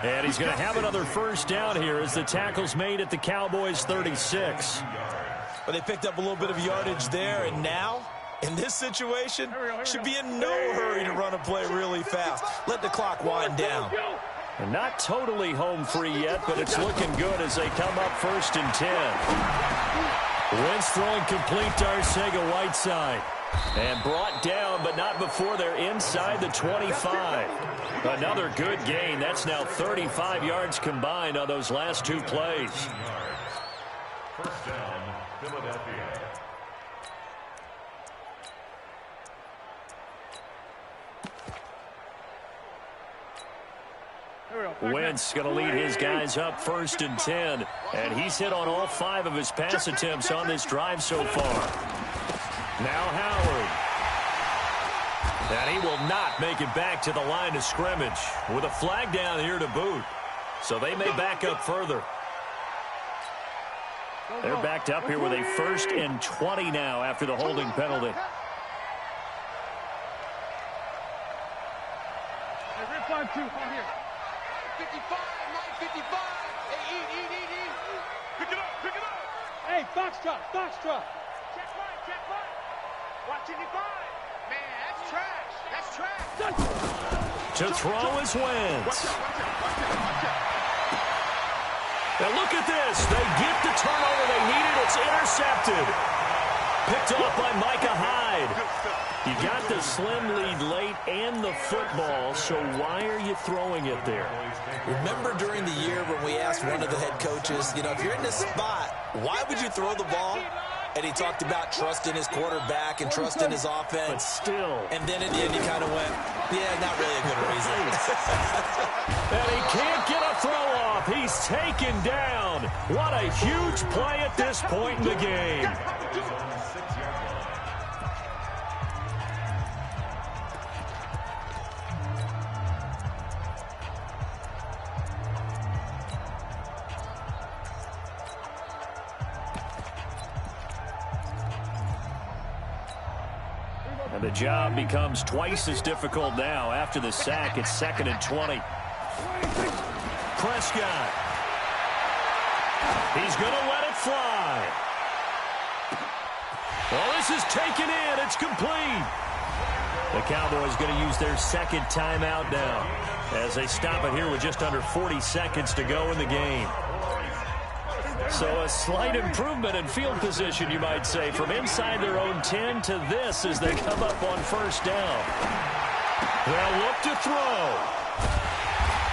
And he's going to have another first down here as the tackle's made at the Cowboys' 36. But they picked up a little bit of yardage there, and now, in this situation, should be in no hurry to run a play really fast. Let the clock wind down. And not totally home free yet, but it's looking good as they come up 1st and 10. Wentz throwing complete to Arcega-Whiteside. And brought down, but not before they're inside the 25. Another good gain. That's now 35 yards combined on those last 2 plays. First down, Philadelphia. Wentz going to lead his guys up 1st and 10. And he's hit on all 5 of his pass attempts on this drive so far. Now Howard. And he will not make it back to the line of scrimmage with a flag down here to boot. So they may back up further. They're backed up here with a 1st and 20 now after the holding penalty. Red flag 2, on here. 55, 955. Hey, eat. Pick it up. Hey, foxtrot. Check right. Watch 55. Man, that's trash. To throw is Wentz. And look at this. They get the turnover they needed. It's intercepted. Picked off by Micah Hyde. You got the slim lead late and the football, so why are you throwing it there? Remember during the year when we asked one of the head coaches, if you're in this spot, why would you throw the ball? And he talked about trusting his quarterback and trusting his offense. But still. And then at the end he kind of went, yeah, not really a good reason. And he can't get a throw off. He's taken down. What a huge play at this point in the game. And the job becomes twice as difficult now. After the sack, it's 2nd and 20. Prescott. He's going to let it fly. Well, this is taken in. It's complete. The Cowboys going to use their 2nd timeout now as they stop it here with just under 40 seconds to go in the game. So a slight improvement in field position, you might say, from inside their own 10 to this as they come up on 1st down. They'll look to throw.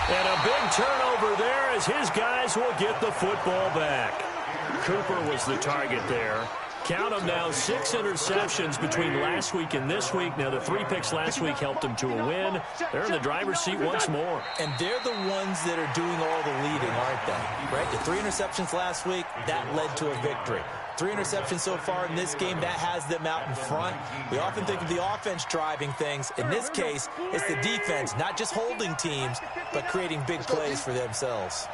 And a big turnover there as his guys will get the football back. Cooper was the target there. Count them now, 6 interceptions between last week and this week. Now, the 3 picks last week helped them to a win. They're in the driver's seat once more. And they're the ones that are doing all the leading, aren't they? Right? The 3 interceptions last week, that led to a victory. 3 interceptions so far in this game, that has them out in front. We often think of the offense driving things. In this case, it's the defense, not just holding teams, but creating big plays for themselves.